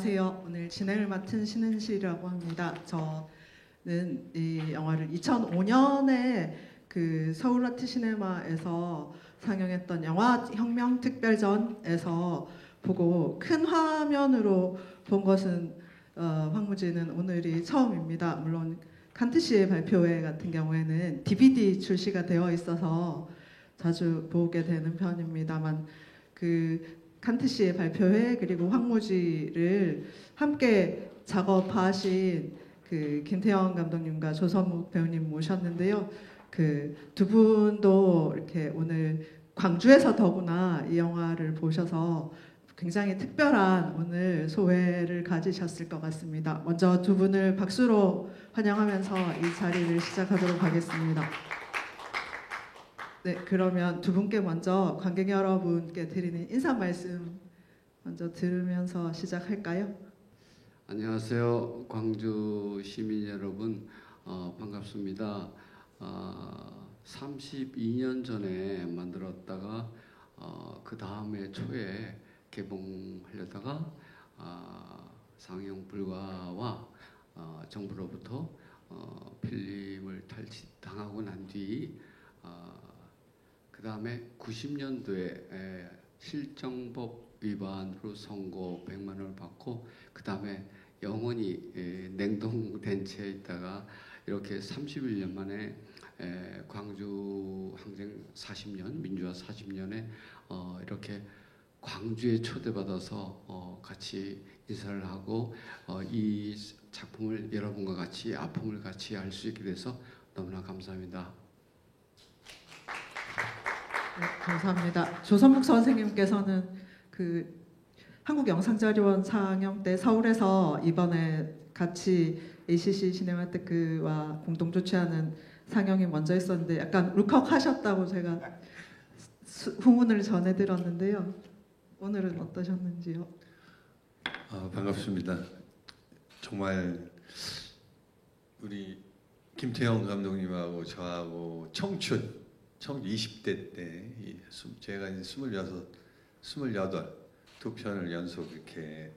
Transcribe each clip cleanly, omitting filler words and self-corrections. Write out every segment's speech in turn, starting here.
안녕하세요. 오늘 진행을 맡은 신은실이라고 합니다. 저는 이 영화를 2005년에 그 서울아트시네마에서 상영했던 영화혁명 특별전에서 보고 큰 화면으로 본 것은 황무지는 오늘이 처음입니다. 물론 칸트 씨의 발표회 같은 경우에는 DVD 출시가 되어 있어서 자주 보게 되는 편입니다만 그 칸트 씨의 발표회 그리고 황무지를 함께 작업하신 그 김태형 감독님과 조선목 배우님 모셨는데요. 그 두 분도 이렇게 오늘 광주에서 더구나 이 영화를 보셔서 굉장히 특별한 오늘 소회를 가지셨을 것 같습니다. 먼저 두 분을 박수로 환영하면서 이 자리를 시작하도록 하겠습니다. 네, 그러면 두 분께 먼저 관객 여러분께 드리는 인사 말씀 먼저 들으면서 시작할까요? 안녕하세요. 광주 시민 여러분, 반갑습니다. 32년 전에 만들었다가 그 다음에 초에 개봉하려다가 상영 불가와 정부로부터 필름을 탈취당하고 난 뒤 그 다음에 90년도에 실정법 위반으로 선고 100만 원을 받고 그 다음에 영원히 냉동된 채 있다가 이렇게 31년 만에 광주 항쟁 40년, 민주화 40년에 이렇게 광주에 초대받아서 같이 인사를 하고 이 작품을 여러분과 같이 아픔을 같이 할 수 있게 돼서 너무나 감사합니다. 네, 감사합니다. 조선목 선생님께서는 그 한국영상자료원 상영 때 서울에서 이번에 같이 ACC 시네마테크와 공동 주최하는 상영이 먼저 있었는데 약간 울컥하셨다고 제가 후문을 전해 들었는데요. 오늘은 어떠셨는지요? 반갑습니다. 정말 우리 김태형 감독님하고 저하고 청춘 20대 때 제가 이제 28 두 편을 연속 이렇게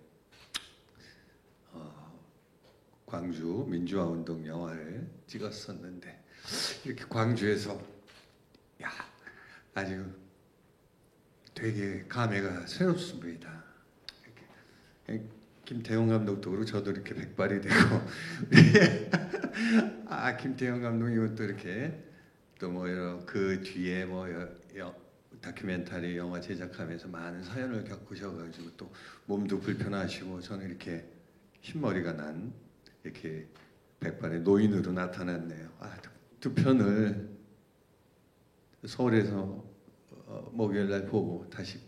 광주 민주화 운동 영화를 찍었었는데 이렇게 광주에서 아주 되게 감회가 새롭습니다. 이렇게 김태형 감독도 그렇고 저도 이렇게 백발이 되고 김태형 감독님은 또 이렇게 또 뭐 그 뒤에 뭐 다큐멘터리 영화 제작하면서 많은 사연을 겪으셔가지고 또 몸도 불편하시고 저는 이렇게 흰머리가 난 이렇게 백발의 노인으로 나타났네요. 두 편을 서울에서 목요일날 보고 다시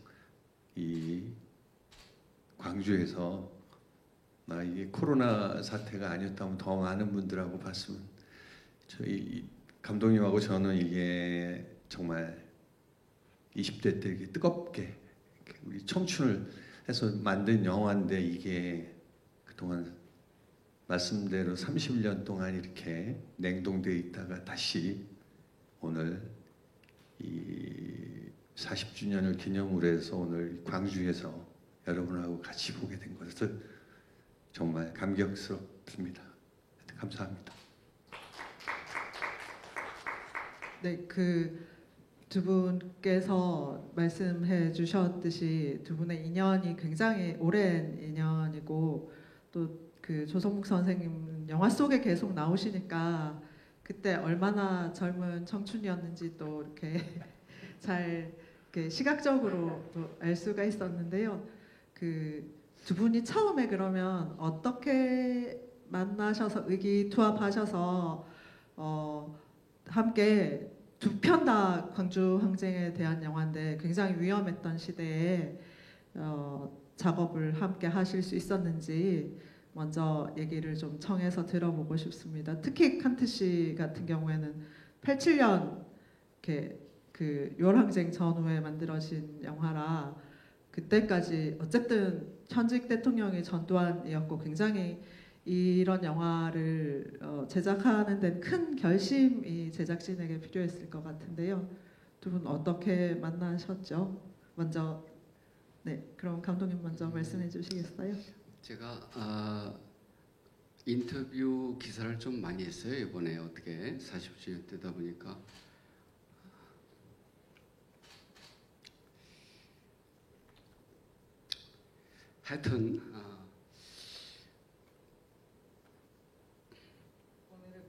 이 광주에서 이게 코로나 사태가 아니었다면 더 많은 분들하고 봤으면 저희 감독님하고 저는 이게 정말 20대 때 이렇게 뜨겁게 우리 청춘을 해서 만든 영화인데 이게 그동안 말씀대로 30년 동안 이렇게 냉동되어 있다가 다시 오늘 이 40주년을 기념으로 해서 오늘 광주에서 여러분하고 같이 보게 된 것을 정말 감격스럽습니다. 감사합니다. 네, 그 두 분께서 말씀해 주셨듯이 두 분의 인연이 굉장히 오랜 인연이고 또 그 조성묵 선생님 영화 속에 계속 나오시니까 그때 얼마나 젊은 청춘이었는지 또 이렇게 잘 이렇게 시각적으로 또 알 수가 있었는데요. 그 두 분이 처음에 그러면 어떻게 만나셔서 의기투합하셔서 함께 두 편 다 광주 항쟁에 대한 영화인데 굉장히 위험했던 시대에 작업을 함께 하실 수 있었는지 먼저 얘기를 좀 청해서 들어보고 싶습니다. 특히 칸트 씨 같은 경우에는 87년 이렇게 그 6월 항쟁 전후에 만들어진 영화라 그때까지 어쨌든 현직 대통령이 전두환이었고 굉장히 이런 영화를 제작하는 데는 큰 결심이 제작진에게 필요했을 것 같은데요. 두 분 어떻게 만나셨죠? 먼저 네, 그럼 감독님 먼저 말씀해 주시겠어요? 제가 인터뷰 기사를 좀 많이 했어요. 이번에 어떻게 40주년 되다 보니까 하여튼 오늘은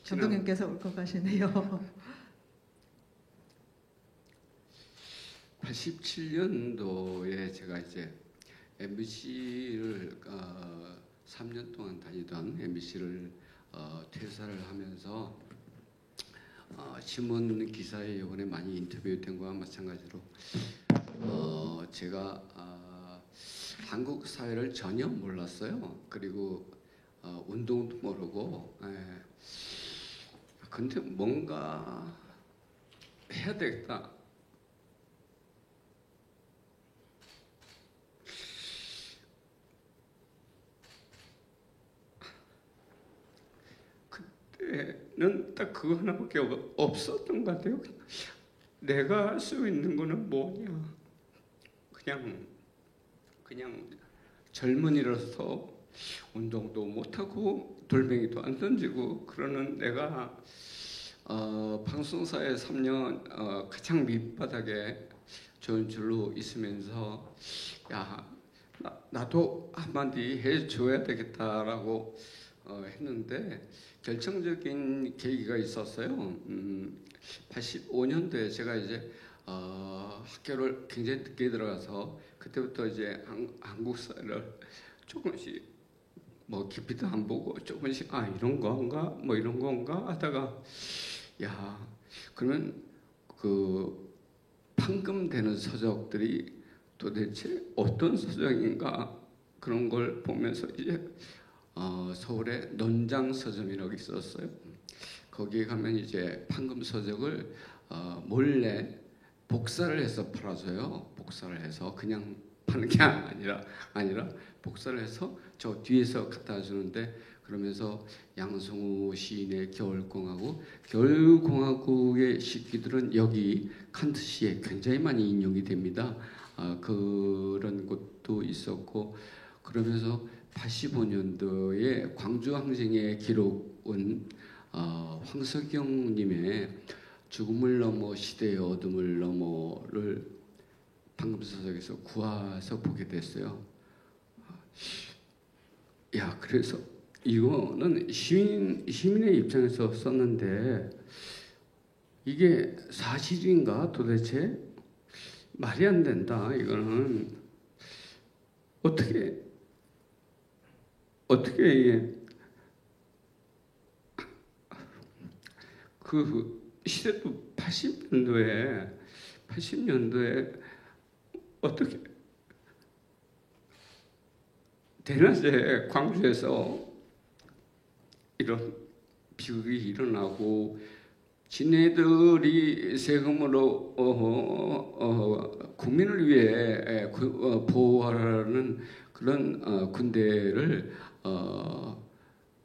감독님께서 올 것 가시네요. 87년도에 제가 이제 MBC를 3년 동안 다니던 MBC를 퇴사를 하면서 신문 기사에 이번에 많이 인터뷰된 거와 마찬가지로 제가 한국 사회를 전혀 몰랐어요. 그리고 운동도 모르고 근데 뭔가 해야 되겠다. 그때는 딱 그거 하나밖에 없었던 것 같아요. 내가 할 수 있는 거는 뭐냐? 그냥 젊은이로서 운동도 못하고 돌멩이도 안 던지고 그러는 내가 방송사에 3년 가장 밑바닥에 좋은 줄로 있으면서 야 나도 한마디 해줘야 되겠다라고 했는데 결정적인 계기가 있었어요. 85년도에 제가 이제 학교를 굉장히 늦게 들어가서 그때부터 이제 한국 사회를 조금씩 뭐 깊이도 안 보고 조금씩 이런 건가 뭐 이런 건가 하다가 야 그러면 그 판금되는 서적들이 도대체 어떤 서적인가 그런 걸 보면서 이제 서울에 논장 서점이라고 있었어요. 거기에 가면 이제 판금 서적을 몰래 복사를 해서 팔아줘요. 복사를 해서 그냥 파는 게 아니라 복사를 해서 저 뒤에서 갖다 주는데 그러면서 양성우 시인의 겨울공화국의 시기들은 여기 칸트 시에 굉장히 많이 인용이 됩니다. 그런 것도 있었고 그러면서 85년도에 광주 항쟁의 기록은 황석영님의 죽음을 넘어 시대의 어둠을 넘어를 판금서적에서 구해서 보게 됐어요. 야, 그래서 이거는 시민의 입장에서 썼는데 이게 사실인가 도대체 말이 안 된다. 이거는 어떻게 이게 그 시대도 80년도에 어떻게 대낮에 광주에서 이런 비극이 일어나고 지네들이 세금으로 국민을 위해 보호하라는 그런 군대를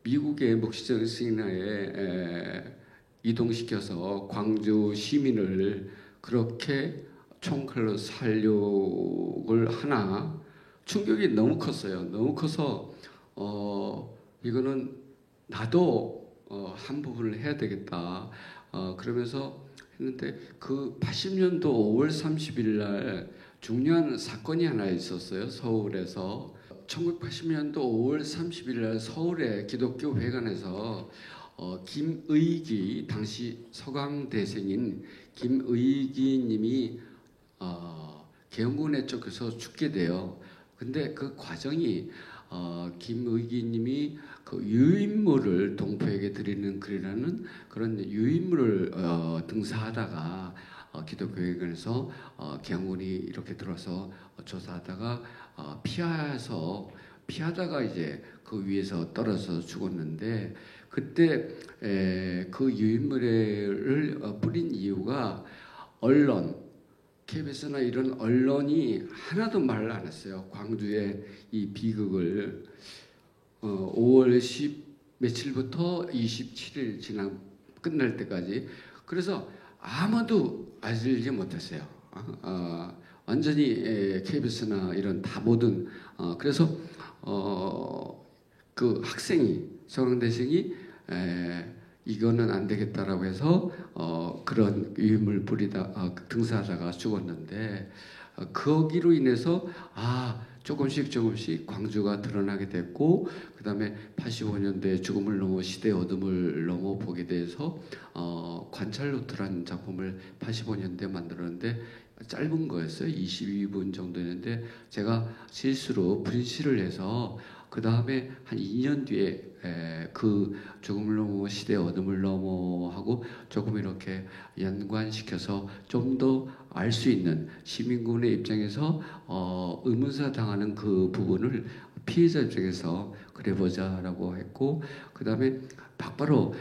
미국의 묵시적 승인하에 이동시켜서 광주 시민을 그렇게 총칼로 살육을 하나 충격이 너무 컸어요. 너무 커서 이거는 나도 한 부분을 해야 되겠다. 그러면서 했는데 그 80년도 5월 30일 날 중요한 사건이 하나 있었어요. 서울에서 1980년도 5월 30일 날 서울의 기독교 회관에서 김의기 당시 서강대생인 김의기 님이 계엄군에 쫓겨서 죽게 돼요. 근데 그 과정이 김의기 님이 그 유인물을 동포에게 드리는 글이라는 그런 유인물을 등사하다가 기독교회관에서 계엄군이 이렇게 들어서 조사하다가 피하다가 이제 그 위에서 떨어져서 죽었는데 그때 그 유인물을 뿌린 이유가 언론, KBS나 이런 언론이 하나도 말을 안 했어요. 광주의 이 비극을 5월 10 며칠부터 27일 끝날 때까지 그래서 아무도 알지 못했어요. 완전히 KBS나 이런 다 모든 그래서 그 학생이 서강대생이 이거는 안 되겠다라고 해서 그런 유인물 뿌리다 등사하다가 죽었는데 거기로 인해서 조금씩 광주가 드러나게 됐고 그다음에 85년도에 죽음을 넘어 시대의 어둠을 넘어 보게 돼서 관찰노트라는 작품을 85년도에 만들었는데 짧은 거였어요. 22분 정도였는데 제가 실수로 프린시를 해서 그 다음에 한 2년 뒤에 그 죽음을 넘어 시대의 어둠을 넘어 하고 조금 이렇게 연관시켜서 좀 더 알 수 있는 시민군의 입장에서 의문사 당하는 그 부분을 피해자 입장에서 그려보자라고 했고 그 다음에 바로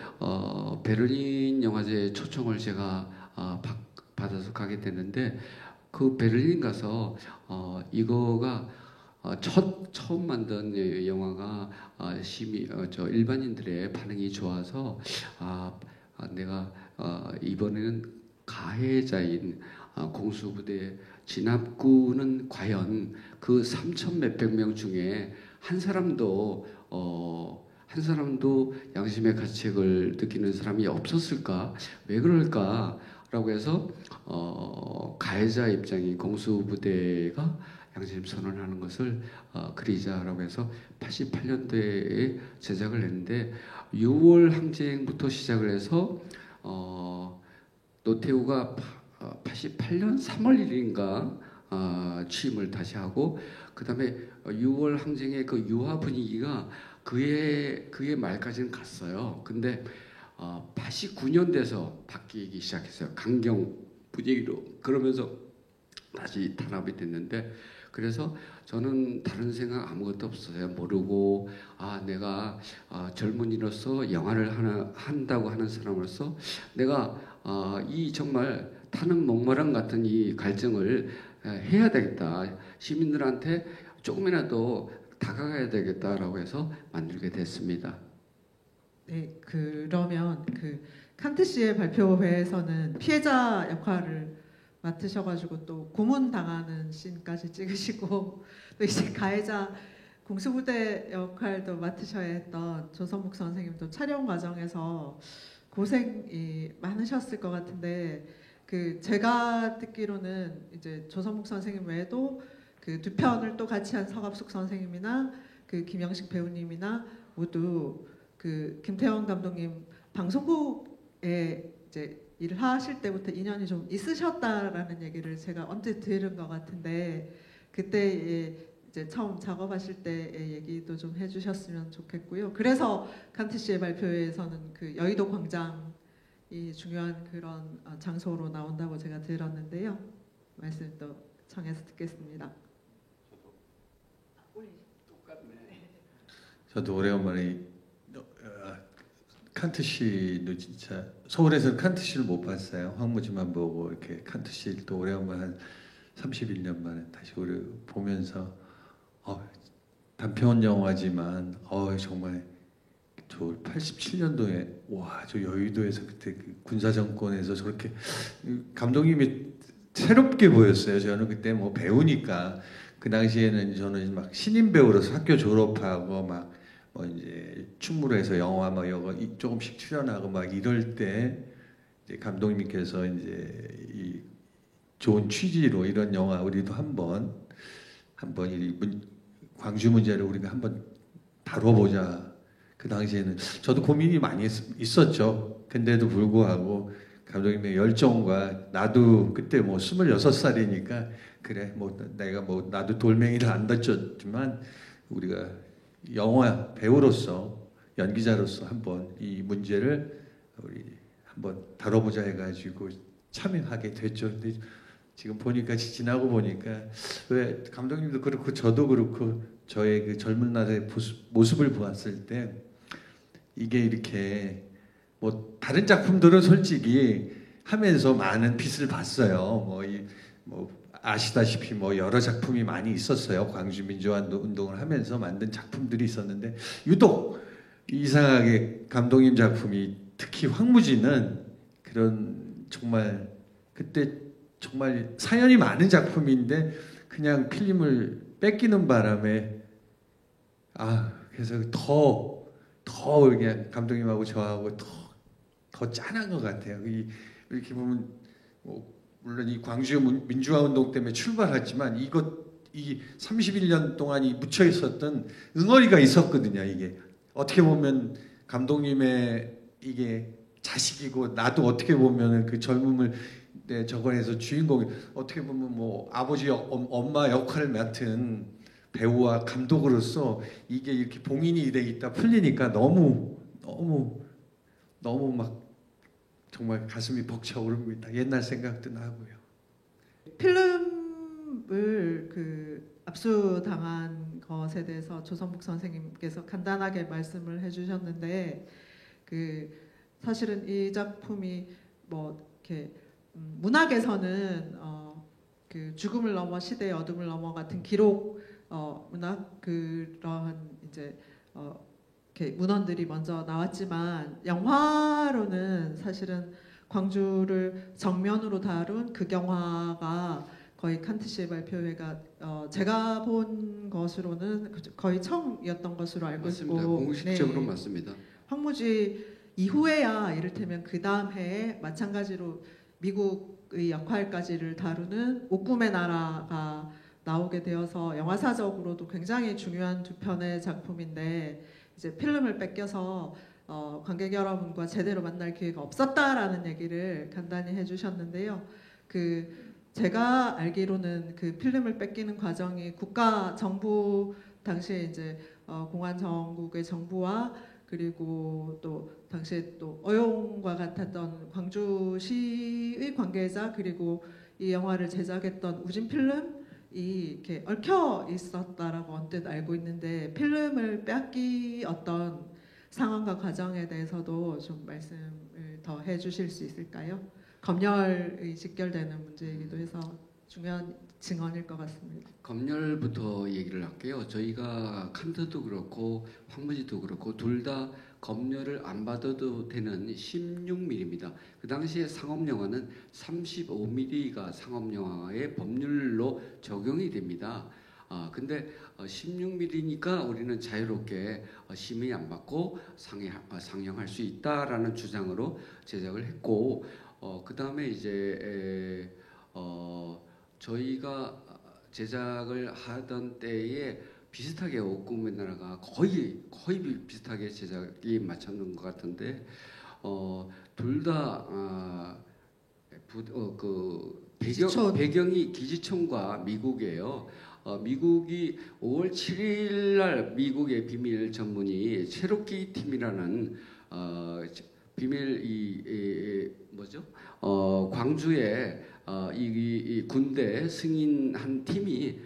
베를린 영화제 초청을 제가 받아서 가게 됐는데 그 베를린 가서 이거가 처음 만든 영화가 일반인들의 반응이 좋아서 내가 이번에는 가해자인 공수부대 진압군은 과연 그 3천 몇백 명 중에 한 사람도 양심의 가책을 느끼는 사람이 없었을까? 왜 그럴까?라고 해서 가해자 입장인 공수부대가 양심 선언하는 것을 그리자라고 해서 88년도에 제작을 했는데 6월 항쟁부터 시작을 해서 노태우가 88년 3월 1일인가 취임을 다시 하고 그 다음에 6월 항쟁의 그 유화 분위기가 그의 말까지는 갔어요. 근데 89년 돼서 바뀌기 시작했어요. 강경 분위기로. 그러면서 다시 탄압이 됐는데 그래서 저는 다른 생각 아무것도 없었어요. 모르고 내가 젊은이로서 영화를 한다고 하는 사람으로서 내가 이 정말 타는 목마름 같은 이 갈증을 해야 되겠다. 시민들한테 조금이라도 다가가야 되겠다라고 해서 만들게 됐습니다. 네, 그러면 그 칸트 씨의 발표회에서는 피해자 역할을 맡으셔가지고 또 고문 당하는 씬까지 찍으시고 또 이제 가해자 공수부대 역할도 맡으셔야 했던 조선목 선생님도 촬영 과정에서 고생이 많으셨을 것 같은데 그 제가 듣기로는 이제 조선목 선생님 외에도 그 두 편을 또 같이 한 서갑숙 선생님이나 그 김영식 배우님이나 모두 그 김태형 감독님 방송국에 이제 일을 하실 때부터 인연이 좀 있으셨다라는 얘기를 제가 언제 들은 것 같은데 그때 이제 처음 작업하실 때의 얘기도 좀 해주셨으면 좋겠고요. 그래서 칸트 씨의 발표회에서는 그 여의도 광장이 중요한 그런 장소로 나온다고 제가 들었는데요. 말씀 또 청해서 듣겠습니다. 저도 오래간만에 칸트 씨도 진짜 서울에서는 칸트 씨를 못 봤어요. 황무지만 보고 이렇게 칸트 씨를 또 오래간만에 한 31년 만에 다시 우리 보면서 단편 영화지만 정말 저 87년도에 저 여의도에서 그때 그 군사 정권에서 저렇게 감독님이 새롭게 보였어요. 저는 그때 뭐 배우니까 그 당시에는 저는 막 신인 배우로서 학교 졸업하고 막 이제 충무로에서 영화 이거 조금씩 출연하고 막 이럴 때 이제 감독님께서 이제 이 좋은 취지로 이런 영화 우리도 한번 이 광주 문제를 우리가 한번 다뤄보자. 그 당시에는 저도 고민이 많이 있었죠. 근데도 불구하고 감독님의 열정과 나도 그때 26살이니까 그래 내가 나도 돌멩이를 안 다쳤지만 우리가 영화 배우로서 연기자로서 한번 이 문제를 우리 한번 다뤄보자 해가지고 참여하게 됐죠. 근데 지금 보니까 지나고 보니까 왜 감독님도 그렇고 저도 그렇고 저의 그 젊은 날의 모습을 보았을 때 이게 이렇게 다른 작품들은 솔직히 하면서 많은 빛을 봤어요. 아시다시피 여러 작품이 많이 있었어요. 광주 민주화 운동을 하면서 만든 작품들이 있었는데 유독 이상하게 감독님 작품이 특히 황무지는 그런 정말 그때 정말 사연이 많은 작품인데 그냥 필름을 뺏기는 바람에 그래서 더 그냥 감독님하고 저하고 더 짠한 것 같아요. 이렇게 보면 물론 이 광주의 민주화 운동 때문에 출발했지만 이 31년 동안 묻혀 있었던 응어리가 있었거든요. 이게 어떻게 보면 감독님의 이게 자식이고 나도 어떻게 보면 그 젊음을 저거에서 주인공이 어떻게 보면 아버지 엄마 역할을 맡은 배우와 감독으로서 이게 이렇게 봉인이 돼 있다 풀리니까 너무 막 정말 가슴이 벅차오릅니다. 옛날 생각도 나고요. 필름을 압수당한 것에 대해서 조선복 선생님께서 간단하게 말씀을 해주셨는데 사실은 이 작품이 이렇게 문학에서는 죽음을 넘어 시대의 어둠을 넘어 같은 기록 문학 그러한 이제 이렇게 문헌들이 먼저 나왔지만 영화로는 사실은 광주를 정면으로 다룬 극영화가 거의 칸트 씨의 발표회가 제가 본 것으로는 거의 처음이었던 것으로 알고 맞습니다. 있고 공식적으로 맞습니다. 황무지 이후에야 이를테면 그 다음 해에 마찬가지로 미국의 역할까지를 다루는 옥금의 나라가 나오게 되어서 영화사적으로도 굉장히 중요한 두 편의 작품인데 이제 필름을 뺏겨서 관객 여러분과 제대로 만날 기회가 없었다라는 얘기를 간단히 해주셨는데요. 제가 알기로는 필름을 뺏기는 과정이 국가 정부 당시에 이제 공안 정국의 정부와 그리고 또 당시에 또 어용과 같았던 광주시의 관계자 그리고 이 영화를 제작했던 우진필름이 이렇게 얽혀 있었다라고 언뜻 알고 있는데 필름을 빼앗기었던 상황과 과정에 대해서도 좀 말씀을 더 해주실 수 있을까요? 검열의 직결되는 문제이기도 해서 중요한 증언일 것 같습니다. 검열부터 얘기를 할게요. 저희가 칸트도 그렇고 황무지도 그렇고 둘 다 검열을 안 받아도 되는 16mm입니다. 그 당시에 상업영화는 35mm가 상업영화의 법률로 적용이 됩니다. 근데 16mm니까 우리는 자유롭게 심의 안 받고 상영할 수 있다라는 주장으로 제작을 했고 그 다음에 이제 저희가 제작을 하던 때에 비슷하게 옥금의 나라가 거의 비슷하게 제작이 맞췄는 것 같은데 둘 다 배경이 기지촌과 미국이에요. 미국이 5월 7일 날 미국의 비밀 전문이 체로키 팀이라는 비밀 광주에 이 군대 승인 한 팀이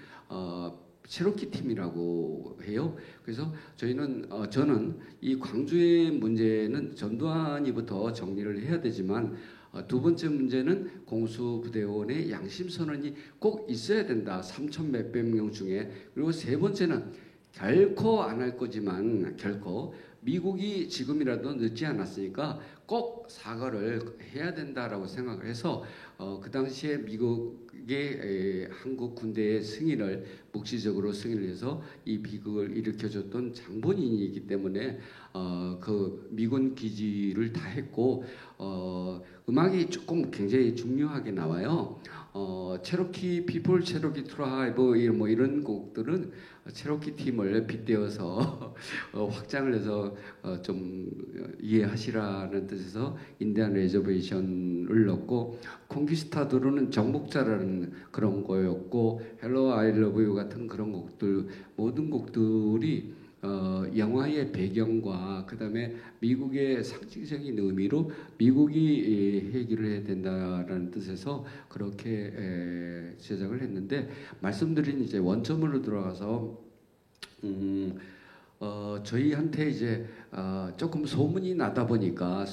체로키 팀이라고 해요. 그래서 저는 이 광주의 문제는 전두환이부터 정리를 해야 되지만 두 번째 문제는 공수부대원의 양심선언이 꼭 있어야 된다. 3천 몇백 명 중에. 그리고 세 번째는 결코 안 할 거지만 결코 미국이 지금이라도 늦지 않았으니까 꼭 사과를 해야 된다라고 생각을 해서 그 당시에 미국의 한국 군대의 승인을 묵시적으로 승인을 해서 이 비극을 일으켜줬던 장본인이기 때문에 그 미군 기지를 다 했고 음악이 조금 굉장히 중요하게 나와요. 체로키 피플, 체로키 트라이브 뭐 이런 곡들은 체로키 팀을 빗대어서 확장을 해서 좀 이해하시라는 뜻에서 인디안 레저베이션을 넣고 콩기스타도르는 정복자라는 그런 거였고 헬로 아이 러브 유 같은 그런 곡들 모든 곡들이 영화의 배경과 그 다음에 미국의 상징적인 의미로 미국이 해결을 해야 된다라는 뜻에서 그렇게 제작을 했는데 말씀드린 이제 원점으로 들어가서 저희한테 이제 조금 소문이 나다 보니까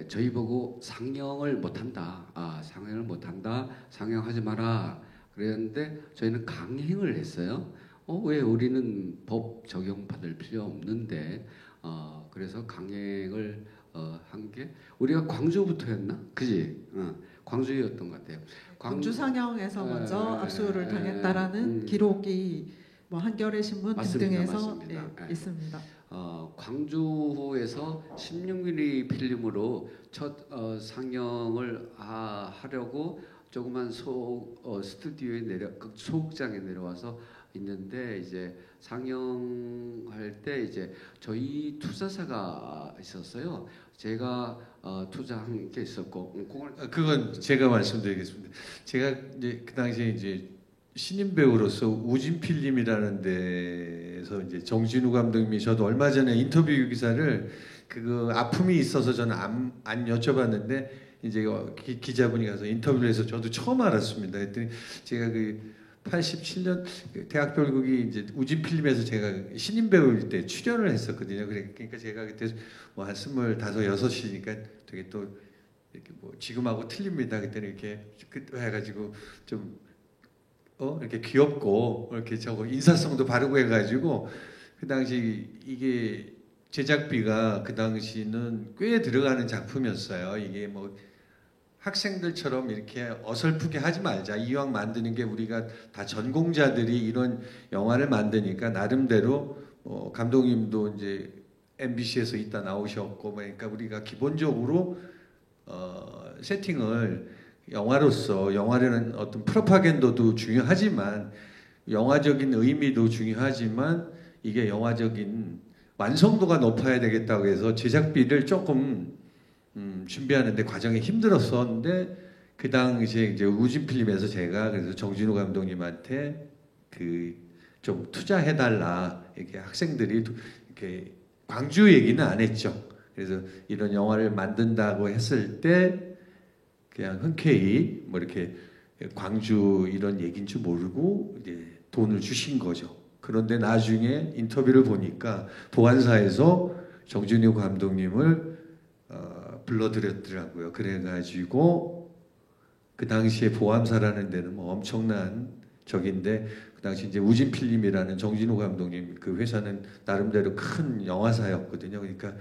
저희 보고 상영을 못한다. 상영을 못한다. 상영하지 마라. 그랬는데 저희는 강행을 했어요. 왜 우리는 법 적용받을 필요 없는데 그래서 강행을 한 한 게 우리가 광주부터였나? 그지? 광주였던 것 같아요. 광주 상영에서 먼저 압수를 예, 당했다라는 기록이 뭐 한겨레 신문 맞습니다, 등등에서 맞습니다. 예. 있습니다. 광주에서 16mm 필름으로 첫 상영을 하려고 조그만 스튜디오에 소극장에 내려와서 있는데 이제 상영할 때 이제 저희 투자사가 있었어요. 제가 투자한 게 있었고 그건 제가 말씀드리겠습니다. 제가 이제 그 당시에 이제 신인 배우로서 우진필름이라는 데서 이제 정진우 감독님이 저도 얼마 전에 인터뷰 기사를 그 아픔이 있어서 저는 안 여쭤봤는데 이제 기자분이 가서 인터뷰를 해서 저도 처음 알았습니다. 그랬더니 제가 그 87년 대학 별곡이 이제 우진필름에서 제가 신인 배우일 때 출연을 했었거든요. 그러니까 제가 그때 뭐 한 25, 6이니까 되게 또 이렇게 뭐 지금하고 틀립니다. 그때는 이렇게 해가지고 좀 이렇게 귀엽고 이렇게 저거 인사성도 바르고 해가지고 그 당시 이게 제작비가 그 당시는 꽤 들어가는 작품이었어요. 이게 뭐 학생들처럼 이렇게 어설프게 하지 말자. 이왕 만드는 게 우리가 다 전공자들이 이런 영화를 만드니까 나름대로 감독님도 이제 MBC에서 이따 나오셨고 그러니까 우리가 기본적으로 세팅을 영화로서 영화라는 어떤 프로파간다도 중요하지만 영화적인 의미도 중요하지만 이게 영화적인 완성도가 높아야 되겠다고 해서 제작비를 조금 준비하는데 과정이 힘들었었는데 그 당시에 이제 우진필름에서 제가 그래서 정진우 감독님한테 그 좀 투자해달라 이렇게 학생들이 이렇게 광주 얘기는 안 했죠. 그래서 이런 영화를 만든다고 했을 때 그냥 흔쾌히 뭐 이렇게 광주 이런 얘기인 줄 모르고 이제 돈을 주신 거죠. 그런데 나중에 인터뷰를 보니까 보안사에서 정진우 감독님을 불러들였더라고요. 그래가지고 그 당시에 보암사라는 데는 뭐 엄청난 적인데 그 당시 이제 우진필름이라는 정진우 감독님 그 회사는 나름대로 큰 영화사였거든요. 그러니까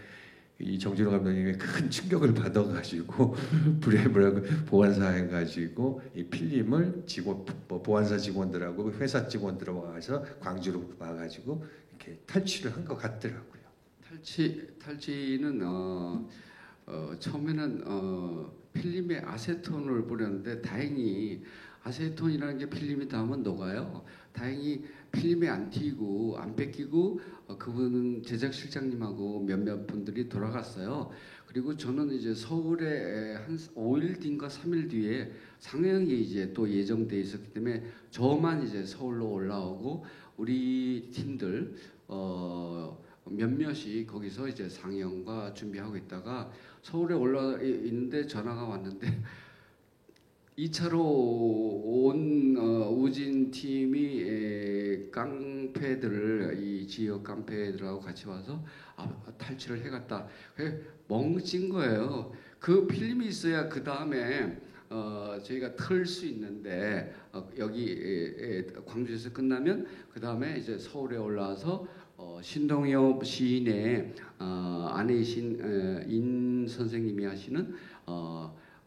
이 정진우 감독님이 큰 충격을 받아가지고 브레이브라고 보안사 해가지고 이 필름을 보안사 직원들하고 회사 직원들하고 와서 광주로 와가지고 이렇게 탈취를 한 것 같더라고요. 탈취는 처음에는 필름에 아세톤을 뿌렸는데 다행히 아세톤이라는 게 필름이 닿으면 녹아요. 다행히 필름에 안 튀고 안 뺏기고 그분은 제작실장님하고 몇몇 분들이 돌아갔어요. 그리고 저는 이제 서울에 한 5일 뒤인가 3일 뒤에 상영이 이제 또 예정돼 있었기 때문에 저만 이제 서울로 올라오고 우리 팀들 몇몇이 거기서 이제 상영과 준비하고 있다가 서울에 올라 있는데 전화가 왔는데 2차로 온 우진 팀이 깡패들을 이 지역 깡패들하고 같이 와서 탈취를 해갔다. 멍찐 거예요. 그 필름이 있어야 그 다음에 저희가 틀 수 있는데 여기 광주에서 끝나면 그 다음에 이제 서울에 올라와서 신동엽 시인의 아내이신 인 선생님이 하시는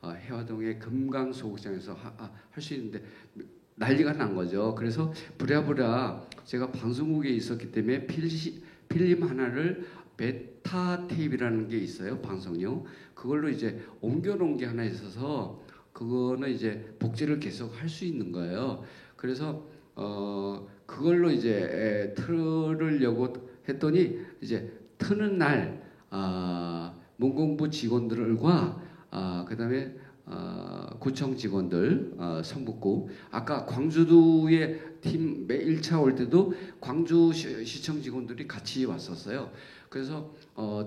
해화동의 금강소극장에서 할 수 있는데 난리가 난 거죠. 그래서 부랴부랴 제가 방송국에 있었기 때문에 필름 하나를 베타 테이프라는 게 있어요. 방송용. 그걸로 이제 옮겨놓은 게 하나 있어서 그거는 이제 복제를 계속 할 수 있는 거예요. 그래서 그걸로 이제 틀으려고 했더니 이제 트는 날 문공부 직원들과 그다음에 구청 직원들 성북구 아까 광주도의 팀 매 1차 올 때도 광주 시청 직원들이 같이 왔었어요. 그래서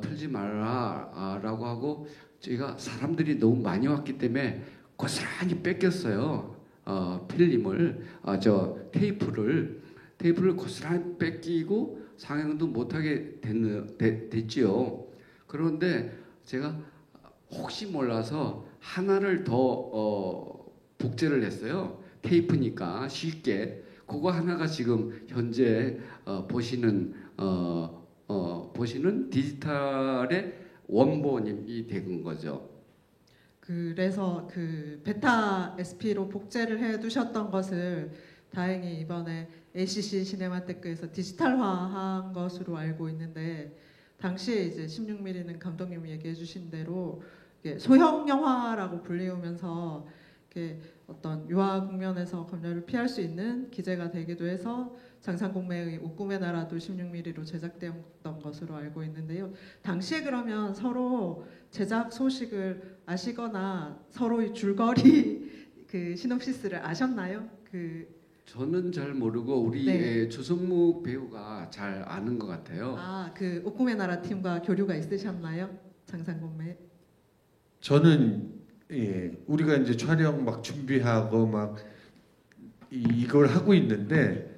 틀지 말라라고 하고 저희가 사람들이 너무 많이 왔기 때문에 고스란히 뺏겼어요. 필름을 테이프를 고스란히 뺏기고 상영도 못하게 됐지요. 그런데 제가 혹시 몰라서 하나를 더 복제를 했어요. 테이프니까 쉽게. 그거 하나가 지금 현재 보시는 디지털의 원본이 된 거죠. 그래서 그 베타 SP로 복제를 해두셨던 것을 다행히 이번에 ACC 시네마테크에서 디지털화한 것으로 알고 있는데, 당시에 이제 16mm는 감독님이 얘기해주신 대로 이게 소형 영화라고 불리우면서 이렇게 어떤 유화 국면에서 검열을 피할 수 있는 기재가 되기도 해서 장상공매의 옥꿈의 나라도 16mm로 제작되었던 것으로 알고 있는데요. 당시에 그러면 서로 제작 소식을 아시거나 서로의 줄거리 그 시놉시스를 아셨나요? 저는 잘 모르고 우리 네. 조성묵 배우가 잘 아는 것 같아요. 그 옥꿈의 나라 팀과 교류가 있으셨나요? 장상공매? 저는 우리가 이제 촬영 막 준비하고 막 이걸 하고 있는데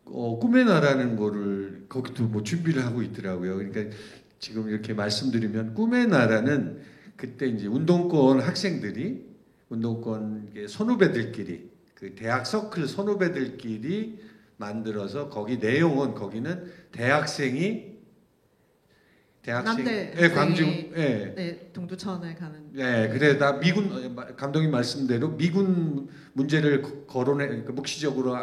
꿈의 나라는 거를 거기도 뭐 준비를 하고 있더라고요. 그러니까 지금 이렇게 말씀드리면 꿈의 나라는 그때 이제 운동권 학생들이 운동권 선후배들끼리 그 대학 서클 선후배들끼리 만들어서 거기 내용은 거기는 대학생이 남대 광주 동두천에 가는. 네, 그래 나 미군 감독님 말씀대로 미군 문제를 거론해 그러니까 묵시적으로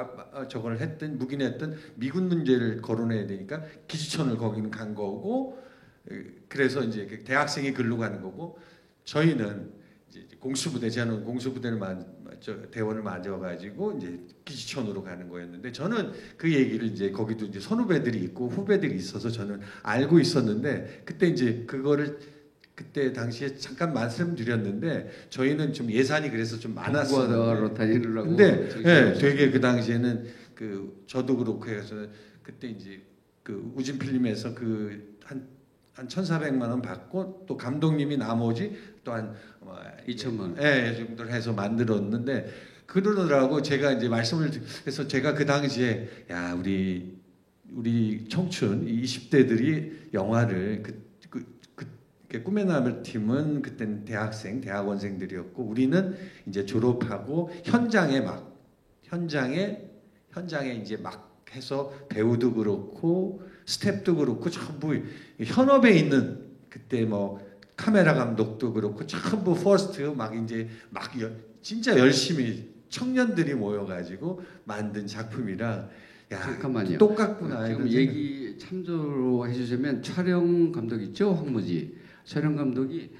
저걸 했든 묵인했든 미군 문제를 거론해야 되니까 기지천을 거기는 간 거고, 그래서 이제 대학생이 글로 가는 거고, 저희는 이제 공수부대 저는 공수부대를 대원을 맞아가지고 이제 기지천으로 가는 거였는데, 저는 그 얘기를 이제 거기도 이제 선후배들이 있고 후배들이 있어서 저는 알고 있었는데, 그때 이제 그거를 그때 당시에 잠깐 말씀드렸는데 저희는 좀 예산이 그래서 좀 많았어요. 다니려고. 근데 되게 그 당시에는 그 저도 그렇고 해서 그때 이제 그 우진 필름에서 그 한 1,400만 원 받고 또 감독님이 나머지 또 한 2천만 원. 정도를 해서 만들었는데, 그러더라고. 제가 이제 말씀을 해서 제가 그 당시에 야 우리 청춘 20대들이 영화를 꿈의 나라 팀은 그때는 대학원생들이었고 우리는 이제 졸업하고 현장에 이제 막 해서 배우도 그렇고 스텝도 그렇고 전부 현업에 있는 그때 뭐 카메라 감독도 그렇고 전부 퍼스트 진짜 열심히 청년들이 모여가지고 만든 작품이라 야 잠깐만요. 똑같구나. 지금 얘기 참조로 해주시면 촬영 감독 있죠, 황무지. 촬영 감독이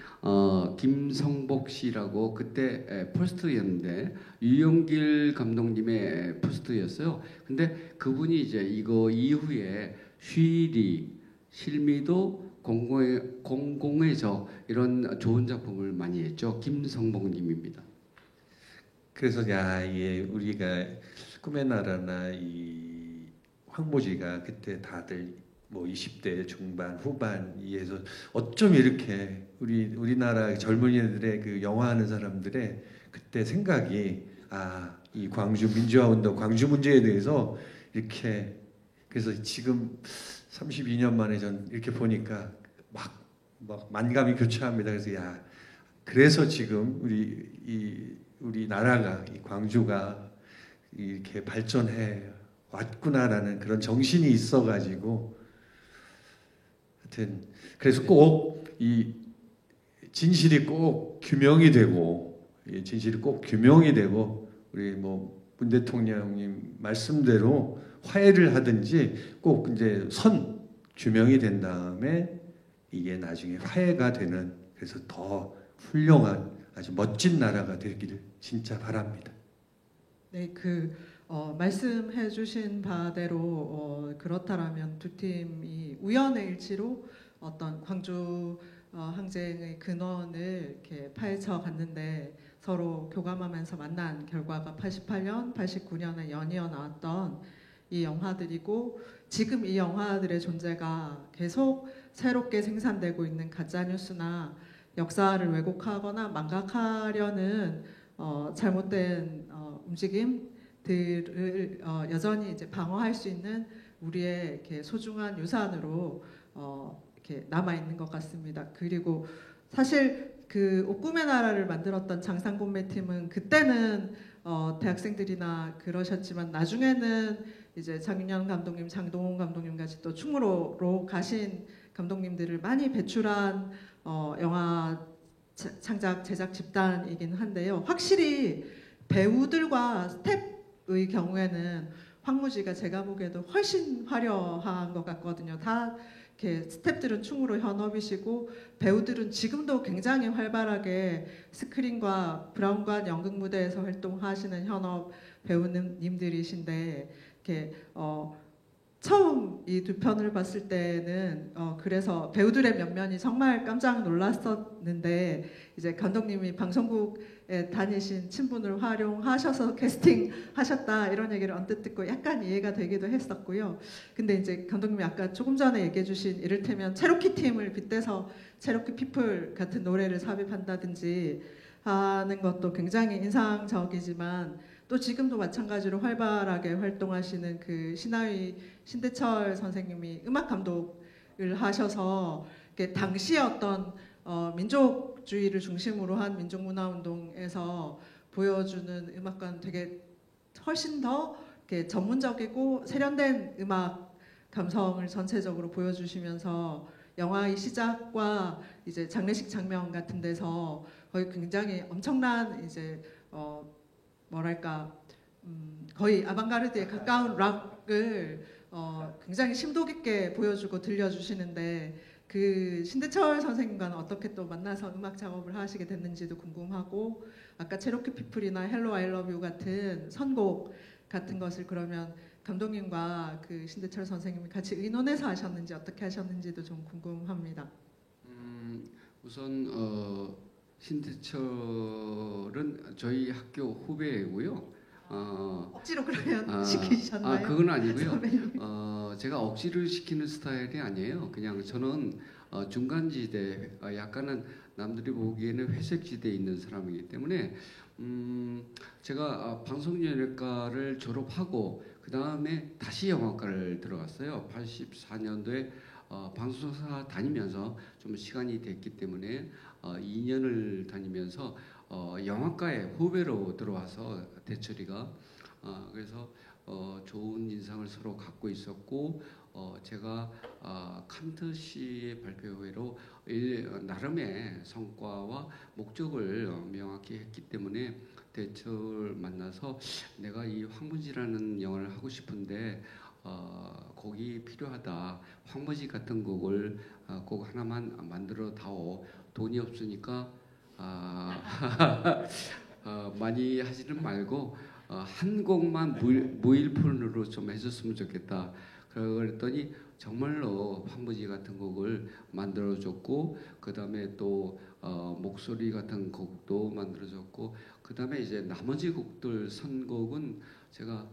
김성복 씨라고 그때 포스트였는데 유영길 감독님의 포스트였어요. 근데 그분이 이제 이거 이후에 쉬리, 실미도, 공공의 저 이런 좋은 작품을 많이 했죠. 김성복님입니다. 그래서 우리가 꿈의 나라나 이 황무지가 그때 다들 뭐 20대 중반 후반이에서 어쩜 이렇게 우리나라 젊은이들의 그 영화하는 사람들의 그때 생각이 이 광주 민주화 운동 광주 문제에 대해서 이렇게, 그래서 지금 32년 만에 전 이렇게 보니까 막 만감이 교차합니다. 그래서 그래서 지금 우리 나라가 이 광주가 이렇게 발전해 왔구나라는 그런 정신이 있어가지고, 하여튼 그래서 꼭 이 진실이 꼭 규명이 되고 우리 뭐 문 대통령님 말씀대로 화해를 하든지 꼭 이제 규명이 된 다음에 이게 나중에 화해가 되는, 그래서 더 훌륭한 아주 멋진 나라가 되기를 진짜 바랍니다. 네, 말씀해주신 바대로 그렇다라면 두 팀이 우연의 일치로 어떤 광주 항쟁의 근원을 이렇게 파헤쳐 갔는데 서로 교감하면서 만난 결과가 88년, 89년에 연이어 나왔던 이 영화들이고, 지금 이 영화들의 존재가 계속 새롭게 생산되고 있는 가짜뉴스나 역사를 왜곡하거나 망각하려는 잘못된 움직임들을 여전히 이제 방어할 수 있는 우리의 이렇게 소중한 유산으로 이렇게 남아 있는 것 같습니다. 그리고 사실 그 옥꿈의 나라를 만들었던 장상공매 팀은 그때는 대학생들이나 그러셨지만 나중에는 이제 장윤현 감독님, 장동훈 감독님 같이 또 충무로로 가신 감독님들을 많이 배출한 영화 창작 제작 집단이긴 한데요. 확실히 배우들과 스텝의 경우에는 황무지가 제가 보기에도 훨씬 화려한 것 같거든요. 다 이렇게 스텝들은 충무로 현업이시고 배우들은 지금도 굉장히 활발하게 스크린과 브라운관 연극 무대에서 활동하시는 현업 배우님들이신데 이렇게 처음 이 두 편을 봤을 때는 그래서 배우들의 면면이 정말 깜짝 놀랐었는데 이제 감독님이 방송국에 다니신 친분을 활용하셔서 캐스팅하셨다 이런 얘기를 언뜻 듣고 약간 이해가 되기도 했었고요. 근데 이제 감독님이 아까 조금 전에 얘기해주신 이를테면 체로키 팀을 빗대서 체로키 피플 같은 노래를 삽입한다든지 하는 것도 굉장히 인상적이지만 또 지금도 마찬가지로 활발하게 활동하시는 그 신하위 신대철 선생님이 음악 감독을 하셔서 당시의 어떤 민족주의를 중심으로 한 민족문화운동에서 보여주는 음악과는 되게 훨씬 더 이렇게 전문적이고 세련된 음악 감성을 전체적으로 보여주시면서 영화의 시작과 이제 장례식 장면 같은 데서 거의 굉장히 엄청난 이제 뭐랄까 거의 아방가르드에 가까운 락을 굉장히 심도 깊게 보여주고 들려주시는데 그 신대철 선생님과는 어떻게 또 만나서 음악 작업을 하시게 됐는지도 궁금하고 아까 체로키 피플이나 헬로 아이 러브 유 같은 선곡 같은 것을 그러면 감독님과 그 신대철 선생님이 같이 의논해서 하셨는지 어떻게 하셨는지도 좀 궁금합니다. 우선 신대철은 저희 학교 후배이고요. 억지로 그러면 시키셨나요? 그건 아니고요. 선배님. 제가 억지를 시키는 스타일이 아니에요. 그냥 저는 중간지대, 약간은 남들이 보기에는 회색지대에 있는 사람이기 때문에 제가 방송연예과를 졸업하고 그 다음에 다시 영화과를 들어갔어요. 84년도에 방송사 다니면서 좀 시간이 됐기 때문에 2년을 다니면서 영화과에 후배로 들어와서 대철이가 그래서 좋은 인상을 서로 갖고 있었고 제가 칸트 씨의 발표회로 나름의 성과와 목적을 명확히 했기 때문에 대철 만나서 내가 이 황무지라는 영화를 하고 싶은데 곡이 필요하다. 황무지 같은 곡을 곡 하나만 만들어 다오. 돈이 없으니까 많이 하지는 말고 한 곡만 무일푼으로 좀 해줬으면 좋겠다. 그랬더니 정말로 황무지 같은 곡을 만들어줬고 그 다음에 또 목소리 같은 곡도 만들어줬고 그 다음에 이제 나머지 곡들 선곡은 제가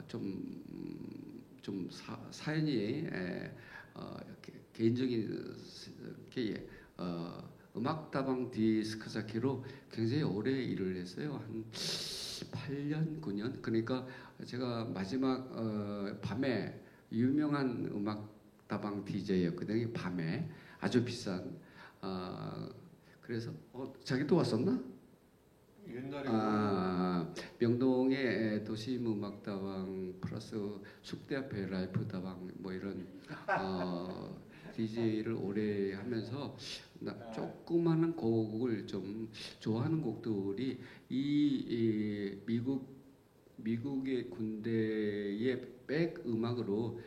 좀 사연이 개인적인 게 음악다방 디스크자키로 굉장히 오래 일을 했어요. 한 8년, 9년. 그러니까 제가 마지막 밤에 유명한 음악다방 DJ였거든요. 밤에 아주 비싼. 그래서 자기도 왔었나? 옛날에 명동의 도시음악다방 플러스 숙대앞에 라이프다방 뭐 이런 DJ를 오래 하면서 조그마한 곡을 좀 좋아하는 곡들이 이 미국의 군대의 백 음악으로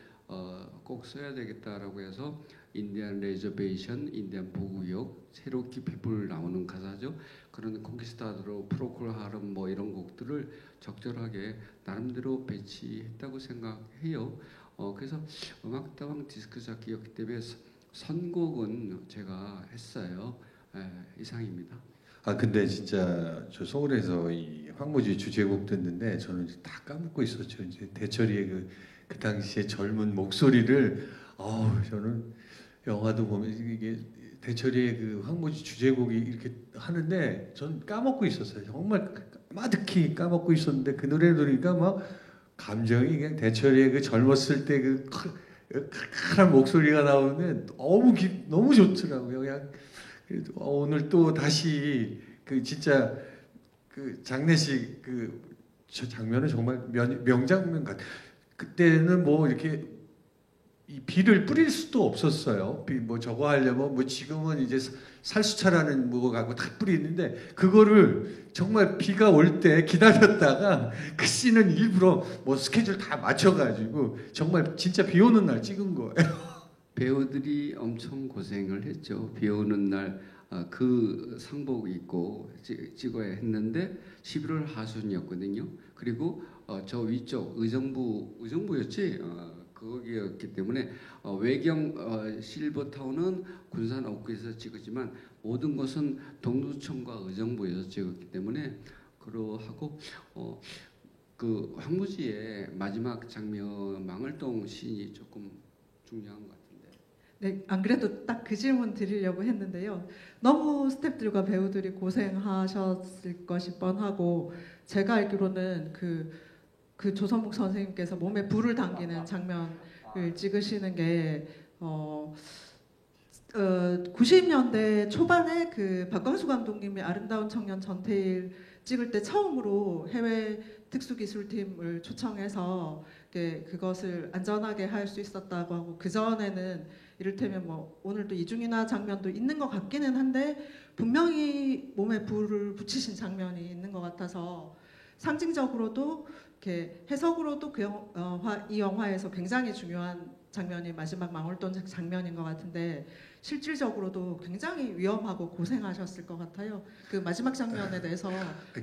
꼭 써야 되겠다라고 해서 인디안 레저베이션, 인디안 보구역, 체로키 피플 나오는 가사죠. 그런 콩키스타드로 프로콜 하름 뭐 이런 곡들을 적절하게 나름대로 배치했다고 생각해요. 그래서 음악다방 디스크자키였기 때문에 선곡은 제가 했어요. 이상입니다. 근데 진짜 저 서울에서 이 황무지 주제곡 듣는데 저는 이제 다 까먹고 있었죠. 이제 대철이의 그 당시에 젊은 목소리를 저는 영화도 보면 이게 대철이의 그 황무지 주제곡이 이렇게 하는데 전 까먹고 있었어요. 정말 까마득히 까먹고 있었는데 그 노래 들으니까 막 감정이 그냥 대철이의 그 젊었을 때 그 칼칼한 목소리가 나오는데 너무 좋더라고요. 그냥 그래도 오늘 또 다시 그 진짜 그 장례식 저 장면은 정말 명장면 같. 그때는 뭐 이렇게 이 비를 뿌릴 수도 없었어요. 뭐 저거 하려면 뭐 지금은 이제 살수차라는 뭐 갖고 다 뿌리는데 그거를 정말 비가 올 때 기다렸다가 그 씬은 일부러 뭐 스케줄 다 맞춰가지고 정말 진짜 비 오는 날 찍은 거예요. 배우들이 엄청 고생을 했죠. 비 오는 날 그 상복 입고 찍어야 했는데 11월 하순이었거든요. 그리고 저 위쪽 의정부였지. 거기였기 때문에 외경 실버타운은 군산 옥구에서 찍었지만 모든 것은 동두천과 의정부에서 찍었기 때문에 그러하고 그 황무지의 마지막 장면 망월동 씬이 조금 중요한 것 같은데. 네, 안 그래도 딱 그 질문 드리려고 했는데요. 너무 스태프들과 배우들이 고생하셨을 것이 뻔하고 제가 알기로는 그 조선목 선생님께서 몸에 불을 당기는 장면을 찍으시는 게 90년대 초반에 그 박광수 감독님이 아름다운 청년 전태일 찍을 때 처음으로 해외 특수기술팀을 초청해서 그것을 안전하게 할 수 있었다고 하고 그 전에는 이를테면 뭐 오늘도 이중인화 장면도 있는 것 같기는 한데 분명히 몸에 불을 붙이신 장면이 있는 것 같아서 상징적으로도 이렇게 해석으로도 이 영화에서 굉장히 중요한 장면이 마지막 망월동 장면인 것 같은데 실질적으로도 굉장히 위험하고 고생하셨을 것 같아요. 그 마지막 장면에 대해서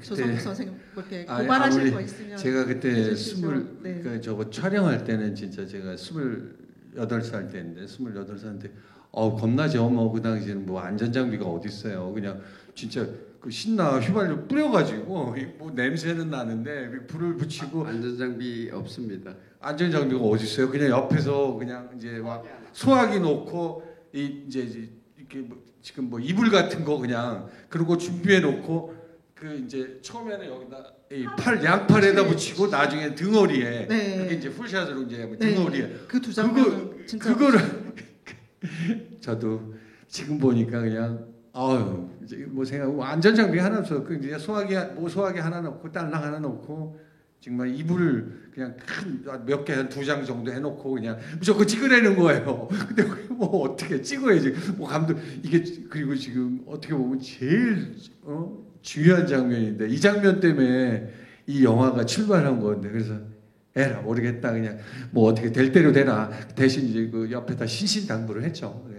조성국 선생님 이렇게 고발하실 거 있으면 제가 그때 해주시죠. 네. 그러니까 저거 촬영할 때는 진짜 제가 28살 때인데 28살 때 겁나죠. 뭐 그 당시에는 뭐 안전장비가 어디 있어요. 그냥 진짜 그 신나 휘발유 뿌려가지고 뭐 냄새는 나는데 불을 붙이고 안전장비 없습니다. 안전장비가 어디 있어요? 그냥 옆에서 그냥 이제 막 소화기 놓고 이제 이렇게 뭐 지금 뭐 이불 같은 거 그냥 그러고 준비해 놓고 그 이제 처음에는 여기다 이 양팔에다 붙이고 나중에 등허리에 네. 그게 이제 풀샷으로 이제 등허리에 그 두 장면은 진짜 그거를 저도 지금 보니까 그냥 이제 뭐 생각하고 안전장비 하나 없어. 그 이제 소화기 하나 넣고 딸랑 하나 넣고 정말 이불을 그냥 큰 몇 개 한 2장 정도 해놓고 그냥 무조건 찍으려는 거예요. 근데 뭐 어떻게 찍어야지. 뭐 감독 이게 그리고 지금 어떻게 보면 제일 중요한 장면인데 이 장면 때문에 이 영화가 출발한 건데 그래서 에라 모르겠다 그냥 뭐 어떻게 될 대로 되나 대신 이제 그 옆에다 신신당부를 했죠.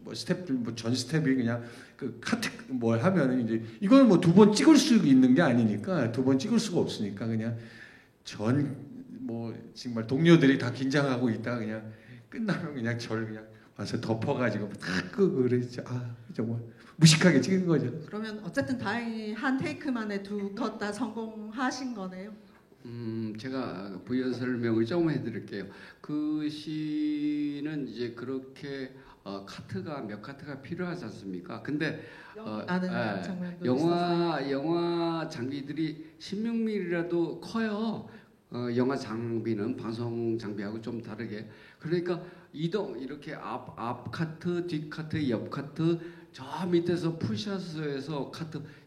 뭐 스태프들 뭐 전 스태프이 그냥 그 카트 뭘 하면은 이제 이거는 뭐 2번 찍을 수 있는 게 아니니까 2번 찍을 수가 없으니까 그냥 뭐 정말 동료들이 다 긴장하고 있다가 그냥 끝나면 그냥 저를 그냥 와서 덮어가지고 딱 끄고 그랬죠. 정말 무식하게 찍은 거죠. 그러면 어쨌든 다행히 한 테이크만에 2컷 다 성공하신 거네요. 제가 부연 설명을 좀 해드릴게요. 그 시는 이제 그렇게 몇 카트가 필요하지 않습니까? 근데 아는 장면도 있어서. 영화 장비들이 16mm라도 커요. 영화 장비는 방송 장비하고 좀 다르게. 그러니까 이동 이렇게 앞 카트, 뒷 카트, 옆 카트 저 밑에서 풀샷에서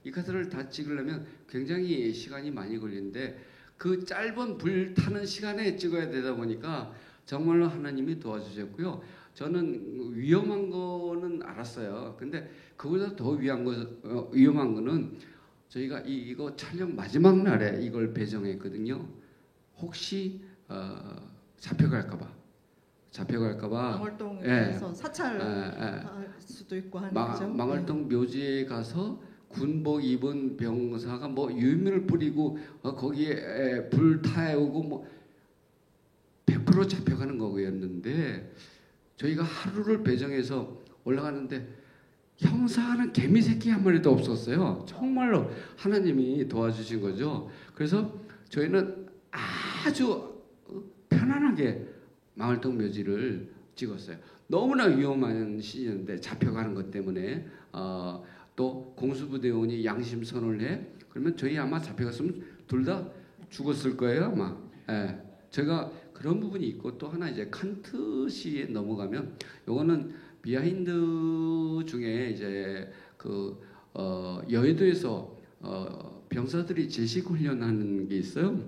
이 카트를 다 찍으려면 굉장히 시간이 많이 걸리는데 그 짧은 불 타는 시간에 찍어야 되다 보니까 정말로 하나님이 도와주셨고요. 저는 위험한 거는 알았어요. 근데 그보다 더 위험한 거는 저희가 이거 촬영 마지막 날에 이걸 배정했거든요. 혹시 잡혀갈까봐. 망월동에서 사찰할 수도 있고 하는 거죠. 망월동 묘지에 가서 군복 입은 병사가 뭐 유인을 뿌리고 거기에 불 타오고 뭐 100% 잡혀가는 거였는데 저희가 하루를 배정해서 올라가는데 형사하는 개미 새끼 한 마리도 없었어요. 정말로 하나님이 도와주신 거죠. 그래서 저희는 아주 편안하게 망월동 묘지를 찍었어요. 너무나 위험한 시즌인데 잡혀가는 것 때문에 또 공수부대원이 양심 선언을 해. 그러면 저희 아마 잡혀갔으면 둘 다 죽었을 거예요 아마. 제가 그런 부분이 있고 또 하나 이제 칸트 시에 넘어가면 요거는 비하인드 중에 이제 여의도에서 병사들이 제식 훈련하는 게 있어요.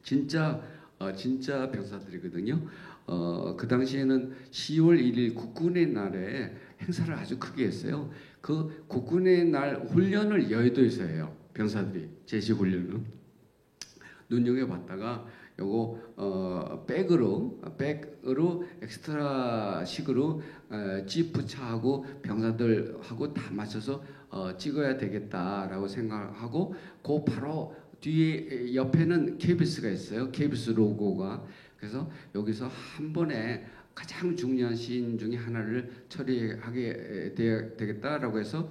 진짜 병사들이거든요. 그 당시에는 10월 1일 국군의 날에 행사를 아주 크게 했어요. 그 국군의 날 훈련을 여의도에서 해요. 병사들이 제시 훈련을 눈여겨봤다가 요거 백으로 엑스트라식으로 지프 차하고 병사들하고 다 맞춰서 찍어야 되겠다라고 생각하고 그 바로 뒤에 옆에는 KBS가 있어요. KBS 로고가. 그래서 여기서 한 번에 가장 중요한 씬 중에 하나를 처리하게 되겠다라고 해서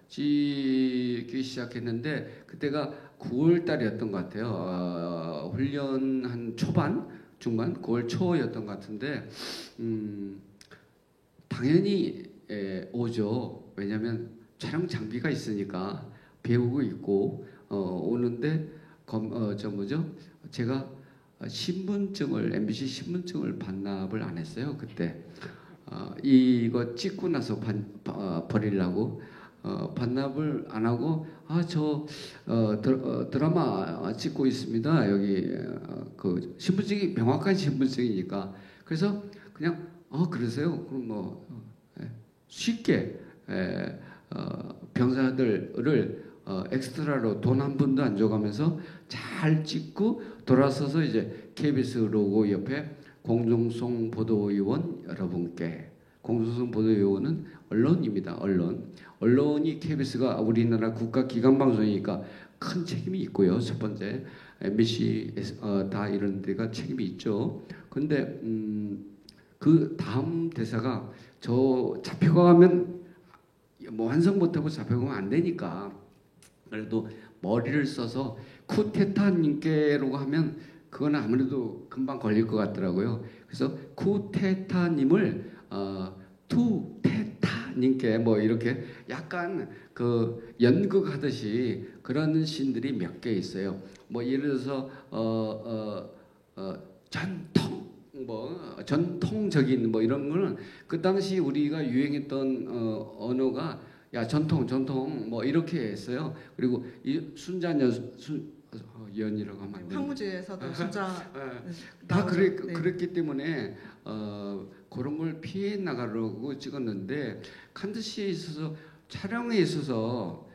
찍기 시작했는데 그때가 9월 달이었던 것 같아요. 훈련 한 초반, 중반, 9월 초였던 것 같은데 당연히 오죠. 왜냐하면 촬영 장비가 있으니까 배우고 있고 오는데 제가 신분증을 MBC 신분증을 반납을 안 했어요 그때. 이거 찍고 나서 버리려고 반납을 안 하고 저 드라마 찍고 있습니다 여기 그 신분증이 명확한 신분증이니까 그래서 그냥 그러세요 그럼 뭐 쉽게 병사들을 엑스트라로 돈 한 푼도 안 줘가면서 잘 찍고 돌아서서 이제 KBS 로고 옆에 공정성 보도위원 여러분께 공정성 보도위원은 언론입니다. 언론이 KBS가 우리나라 국가기관 방송이니까 큰 책임이 있고요. 첫 번째 MBC 다 이런 데가 책임이 있죠. 근데 그 다음 대사가 저 잡혀가면 뭐 완성 못하고 잡혀가면 안 되니까 그래도 머리를 써서 쿠테타님께라고 하면 그건 아무래도 금방 걸릴 것 같더라고요. 그래서 쿠테타님을 투테타님께 뭐 이렇게 약간 그 연극하듯이 그런 신들이 몇 개 있어요. 뭐 예를 들어서 전통적인 뭐 이런 거는 그 당시 우리가 유행했던 언어가 야 전통 뭐 이렇게 했어요. 그리고 이 연이라고 하면 안 되는데 황무지에서도 진짜 다 그랬기 때문에 그런 걸 피해 나가려고 찍었는데 칸드시에 있어서 촬영에 있어서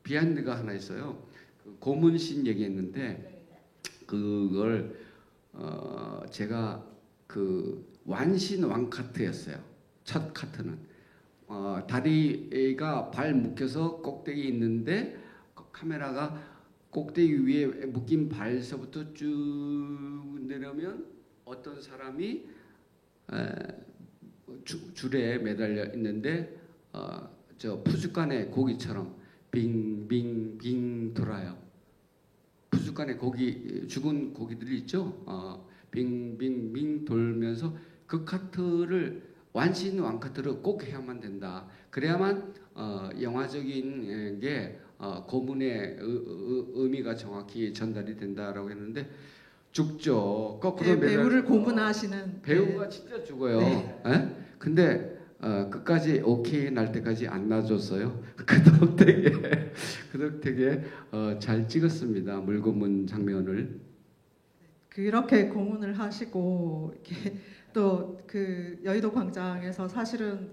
비하인드가 하나 있어요. 그 고문신 얘기했는데 그걸 제가 그 완신 왕카트였어요. 첫 카트는 다리가 발 묶여서 꼭대기 있는데 카메라가 꼭대기 위에 묶인 발서부터 쭉 내려면 어떤 사람이 줄에 매달려 있는데 저 푸주간의 고기처럼 빙빙빙 돌아요. 푸주간의 고기 죽은 고기들이 있죠. 빙빙빙 돌면서 그 카트를 완신 왕카트를 꼭 해야만 된다. 그래야만 영화적인 게 고문의 의미가 정확히 전달이 된다라고 했는데 죽죠. 거꾸로 배우를 고문하시는 배우가 진짜 죽어요. 네. 근데 끝까지 오케이 날 때까지 안 놔줬어요. 그 덕택에 잘 찍었습니다. 물고문 장면을. 그렇게 고문을 하시고 이렇게 또 그 여의도 광장에서 사실은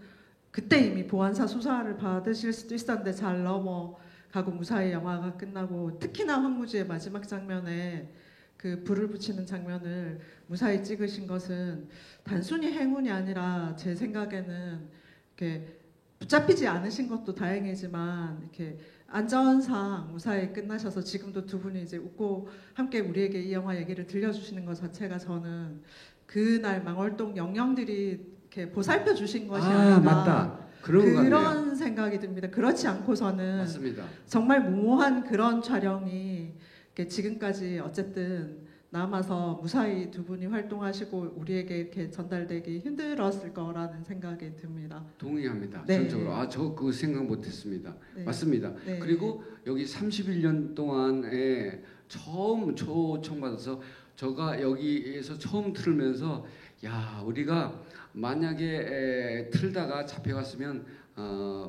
그때 이미 보안사 수사를 받으실 수도 있었는데 잘 넘어가고 무사히 영화가 끝나고 특히나 황무지의 마지막 장면에 그 불을 붙이는 장면을 무사히 찍으신 것은 단순히 행운이 아니라 제 생각에는 이렇게 붙잡히지 않으신 것도 다행이지만 이렇게 안전상 무사히 끝나셔서 지금도 두 분이 이제 웃고 함께 우리에게 이 영화 얘기를 들려주시는 것 자체가 저는 그날 망월동 영령들이 이렇게 보살펴 주신 것이 아닌가 맞다. 그런 생각이 듭니다. 그렇지 않고서는 맞습니다. 정말 무모한 그런 촬영이 이렇게 지금까지 어쨌든 남아서 무사히 두 분이 활동하시고 우리에게 이렇게 전달되기 힘들었을 거라는 생각이 듭니다. 동의합니다. 네. 전적으로 저 그 생각 못했습니다. 네. 맞습니다. 네. 그리고 여기 31년 동안에 처음 초청받아서 제가 여기에서 처음 틀면서 야 우리가 만약에 틀다가 잡혀갔으면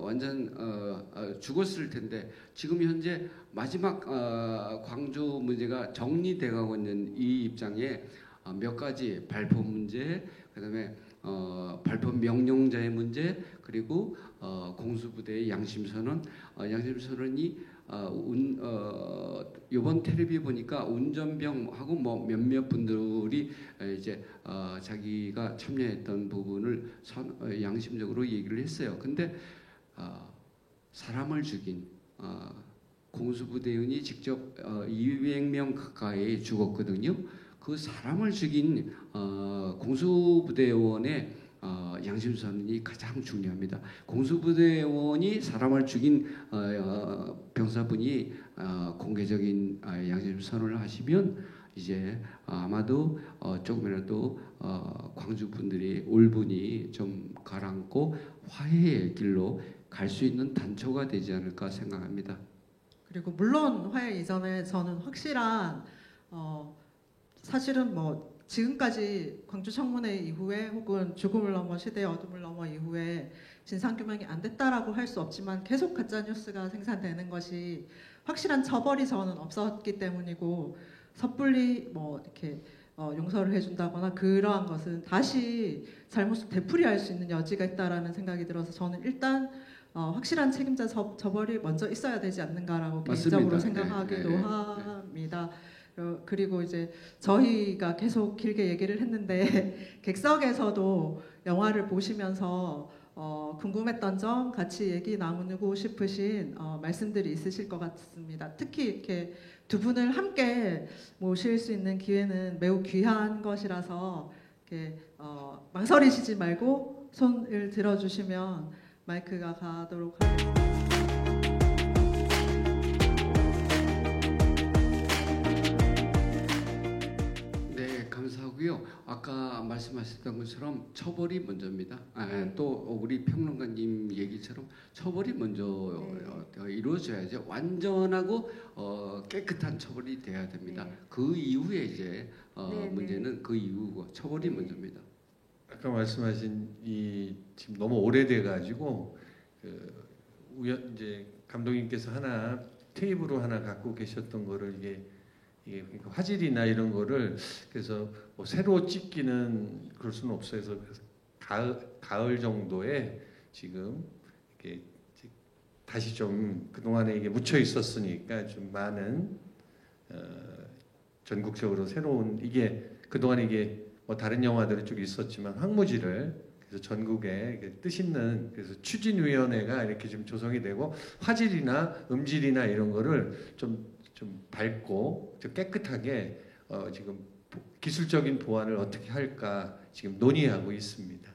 완전 죽었을 텐데 지금 현재 마지막 광주 문제가 정리돼가고 있는 이 입장에 몇 가지 발표 문제, 그다음에 발표 명령자의 문제, 그리고 공수부대의 양심선언, 양심선언이 이번 텔레비 보니까 운전병하고 뭐 몇몇 분들이 이제 자기가 참여했던 부분을 양심적으로 얘기를 했어요. 근데 사람을 죽인 공수부대원이 직접 200명 가까이 죽었거든요. 그 사람을 죽인 공수부대원의 양심선언이 가장 중요합니다. 공수부대원이 사람을 죽인 병사분이 공개적인 양심선언을 하시면 이제 아마도 조금이라도 광주 분들이 울분이 좀 가라앉고 화해의 길로 갈 수 있는 단초가 되지 않을까 생각합니다. 그리고 물론 화해 이전에 저는 확실한 사실은 뭐 지금까지 광주 청문회 이후에 혹은 죽음을 넘어 시대의 어둠을 넘어 이후에 진상규명이 안 됐다라고 할 수 없지만 계속 가짜뉴스가 생산되는 것이 확실한 처벌이 저는 없었기 때문이고 섣불리 뭐 이렇게 용서를 해준다거나 그러한 것은 다시 잘못을 되풀이할 수 있는 여지가 있다라는 생각이 들어서 저는 일단 확실한 책임자 처벌이 먼저 있어야 되지 않는가라고 개인적으로 생각하기도 합니다. 그리고 이제 저희가 계속 길게 얘기를 했는데 객석에서도 영화를 보시면서 궁금했던 점 같이 얘기 나누고 싶으신 말씀들이 있으실 것 같습니다. 특히 이렇게 두 분을 함께 모실 수 있는 기회는 매우 귀한 것이라서 이렇게 망설이시지 말고 손을 들어주시면 마이크가 가도록 하겠습니다. 네, 감사하고요. 아까 말씀하셨던 것처럼 처벌이 먼저입니다. 또 우리 평론가님 얘기처럼 처벌이 먼저 이루어져야죠. 완전하고 깨끗한 처벌이 돼야 됩니다. 네. 그 이후에 이제 네, 문제는 그 이후고 처벌이 먼저입니다. 아까 말씀하신 이 지금 너무 오래돼 가지고 이제 감독님께서 하나 테이프로 하나 갖고 계셨던 거를 이게 그러니까 화질이나 이런 거를 그래서 뭐 새로 찍기는 그럴 수는 없어요. 그래서 가을 정도에 지금 이렇게 다시 좀 그동안에 이게 묻혀 있었으니까 좀 많은 전국적으로 새로운 이게 그동안 이게 뭐 다른 영화들은 쭉 있었지만 황무지를 그래서 전국에 뜻 있는 그래서 추진위원회가 이렇게 좀 조성이 되고 화질이나 음질이나 이런 거를 좀 밝고 좀 깨끗하게 지금 기술적인 보완을 어떻게 할까 지금 논의하고 있습니다.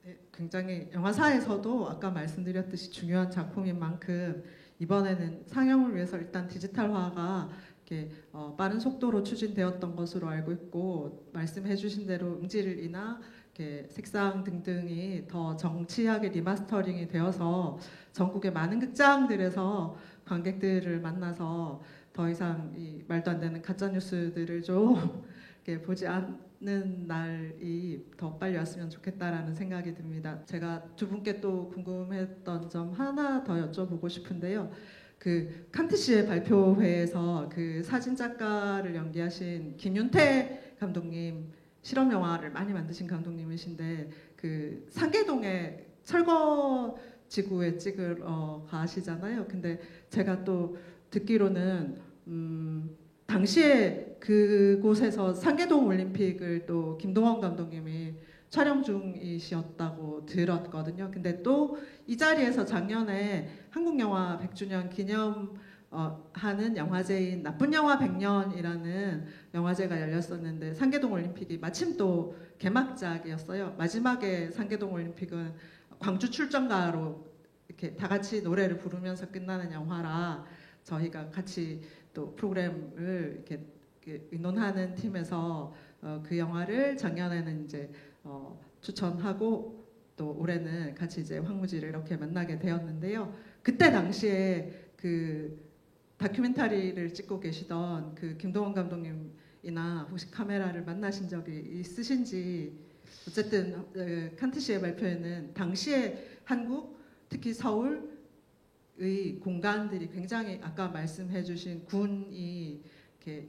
네, 굉장히 영화사에서도 아까 말씀드렸듯이 중요한 작품인 만큼 이번에는 상영을 위해서 일단 디지털화가 이렇게 빠른 속도로 추진되었던 것으로 알고 있고 말씀해주신 대로 음질이나 이렇게 색상 등등이 더 정치하게 리마스터링이 되어서 전국의 많은 극장들에서 관객들을 만나서 더 이상 이 말도 안 되는 가짜 뉴스들을 좀 이렇게 보지 않는 날이 더 빨리 왔으면 좋겠다라는 생각이 듭니다. 제가 두 분께 또 궁금했던 점 하나 더 여쭤보고 싶은데요. 그 칸트 씨의 발표회에서 그 사진 작가를 연기하신 김윤태 감독님 실험 영화를 많이 만드신 감독님이신데 그 상계동에 철거 지구에 찍으러 가시잖아요. 근데 제가 또 듣기로는 당시에 그곳에서 상계동 올림픽을 또 김동원 감독님이 촬영 중이셨다고 들었거든요. 근데 또 이 자리에서 작년에 한국영화 100주년 기념 하는 영화제인 나쁜 영화 100년이라는 영화제가 열렸었는데 상계동 올림픽이 마침 또 개막작이었어요. 마지막에 상계동 올림픽은 광주 출전가로 이렇게 다 같이 노래를 부르면서 끝나는 영화라 저희가 같이 또 프로그램을 이렇게 의논하는 팀에서 그 영화를 작년에는 이제 추천하고 또 올해는 같이 이제 황무지를 이렇게 만나게 되었는데요. 그때 당시에 그 다큐멘터리를 찍고 계시던 그 김동원 감독님이나 혹시 카메라를 만나신 적이 있으신지 어쨌든 칸트 씨의 발표에는 당시에 한국 특히 서울의 공간들이 굉장히 아까 말씀해주신 군이 이렇게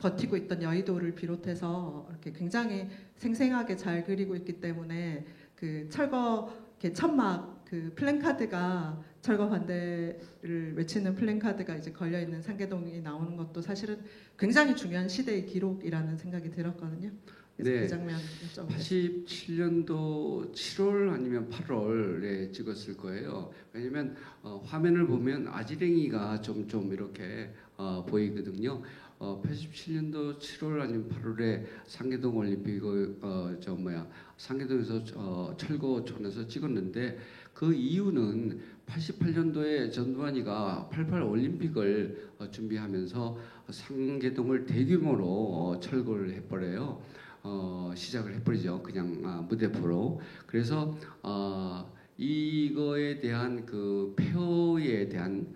버티고 있던 여의도를 비롯해서 이렇게 굉장히 생생하게 잘 그리고 있기 때문에 그 철거 이렇게 천막 그 플랜카드가 철거 반대를 외치는 플랜카드가 이제 걸려 있는 상계동이 나오는 것도 사실은 굉장히 중요한 시대의 기록이라는 생각이 들었거든요. 그래서 네. 그 장면 좀 87년도 7월 아니면 8월에 찍었을 거예요. 왜냐면 화면을 보면 아지랭이가 좀 이렇게 보이거든요. 87년도 7월 아니면 8월에 상계동 올림픽 상계동에서 철거촌에서 찍었는데 그 이유는 88년도에 전두환이가 88 올림픽을 준비하면서 상계동을 대규모로 철거를 해버려요. 시작을 해버리죠. 그냥 무대포로. 그래서 이거에 대한 그 폐허에 대한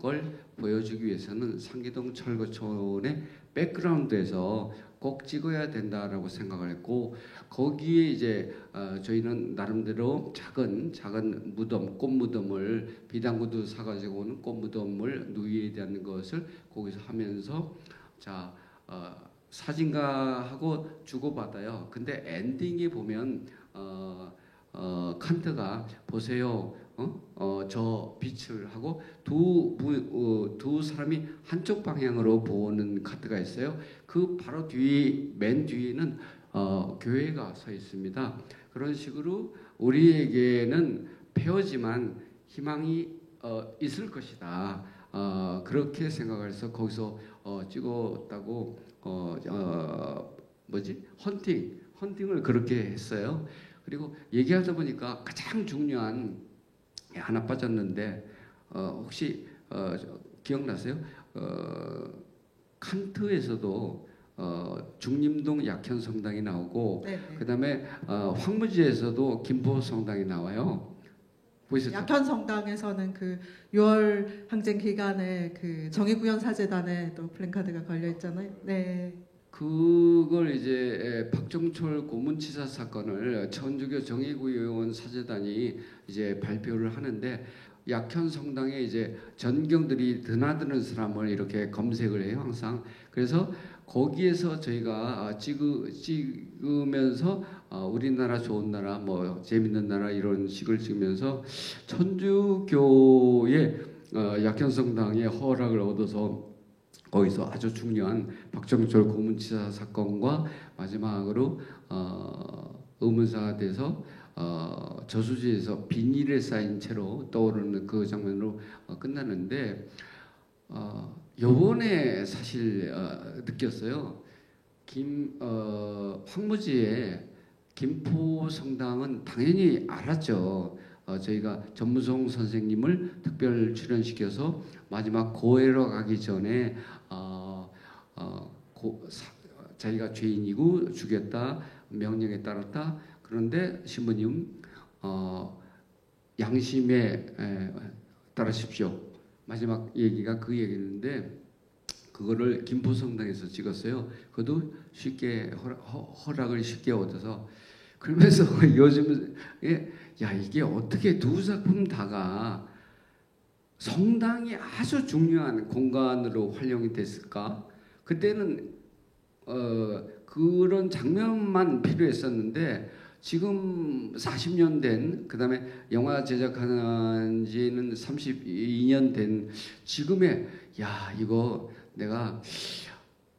걸 보여주기 위해서는 상계동 철거촌의 백그라운드에서 꼭 찍어야 된다라고 생각을 했고 거기에 이제 저희는 나름대로 작은 무덤, 꽃 무덤을 비단구두 사가지고 오는 꽃 무덤을 누이에 대한 것을 거기서 하면서 자 사진가하고 주고받아요. 근데 엔딩에 보면 칸트가 보세요. 저 빛을 하고 두 사람이 한쪽 방향으로 보는 카드가 있어요. 그 바로 맨 뒤에는 교회가 서 있습니다. 그런 식으로 우리에게는 폐허지만 희망이 있을 것이다. 그렇게 생각해서 거기서 찍었다고 헌팅을 그렇게 했어요. 그리고 얘기하다 보니까 가장 중요한 하나 빠졌는데 혹시 기억나세요? 칸트에서도 중림동 약현성당이 나오고 그다음에 황무지에서도 김포성당이 나와요. 보이셨죠? 약현성당에서는 그 6월 항쟁 기간에 그 정의구현사재단에 또 플랜카드가 걸려 있잖아요. 네. 그걸 이제 박정철 고문치사 사건을 천주교 정의구현 사재단이 이제 발표를 하는데 약현성당에 이제 전경들이 드나드는 사람을 이렇게 검색을 해요 항상. 그래서 거기에서 저희가 찍으면서 우리나라 좋은 나라 뭐 재밌는 나라 이런 식을 찍으면서 천주교의 약현성당의 허락을 얻어서 거기서 아주 중요한 박정철 고문치사 사건과 마지막으로 의문사가 돼서 저수지에서 비닐에 쌓인 채로 떠오르는 그 장면으로 끝나는데 요번에 사실 느꼈어요. 황무지의 김포성당은 당연히 알았죠. 저희가 전무송 선생님을 특별 출연시켜서 마지막 고해로 가기 전에 자기가 죄인이고 죽였다 명령에 따랐다. 그런데 신부님 양심에 따르십시오. 마지막 얘기가 그 얘기였는데 그거를 김포성당에서 찍었어요. 그것도 쉽게 허락을 쉽게 얻어서 그러면서 요즘 야 이게 어떻게 두 작품 다가 성당이 아주 중요한 공간으로 활용이 됐을까? 그때는 그런 장면만 필요했었는데 지금 40년 된 그다음에 영화 제작한 지는 32년 된 지금의 야 이거 내가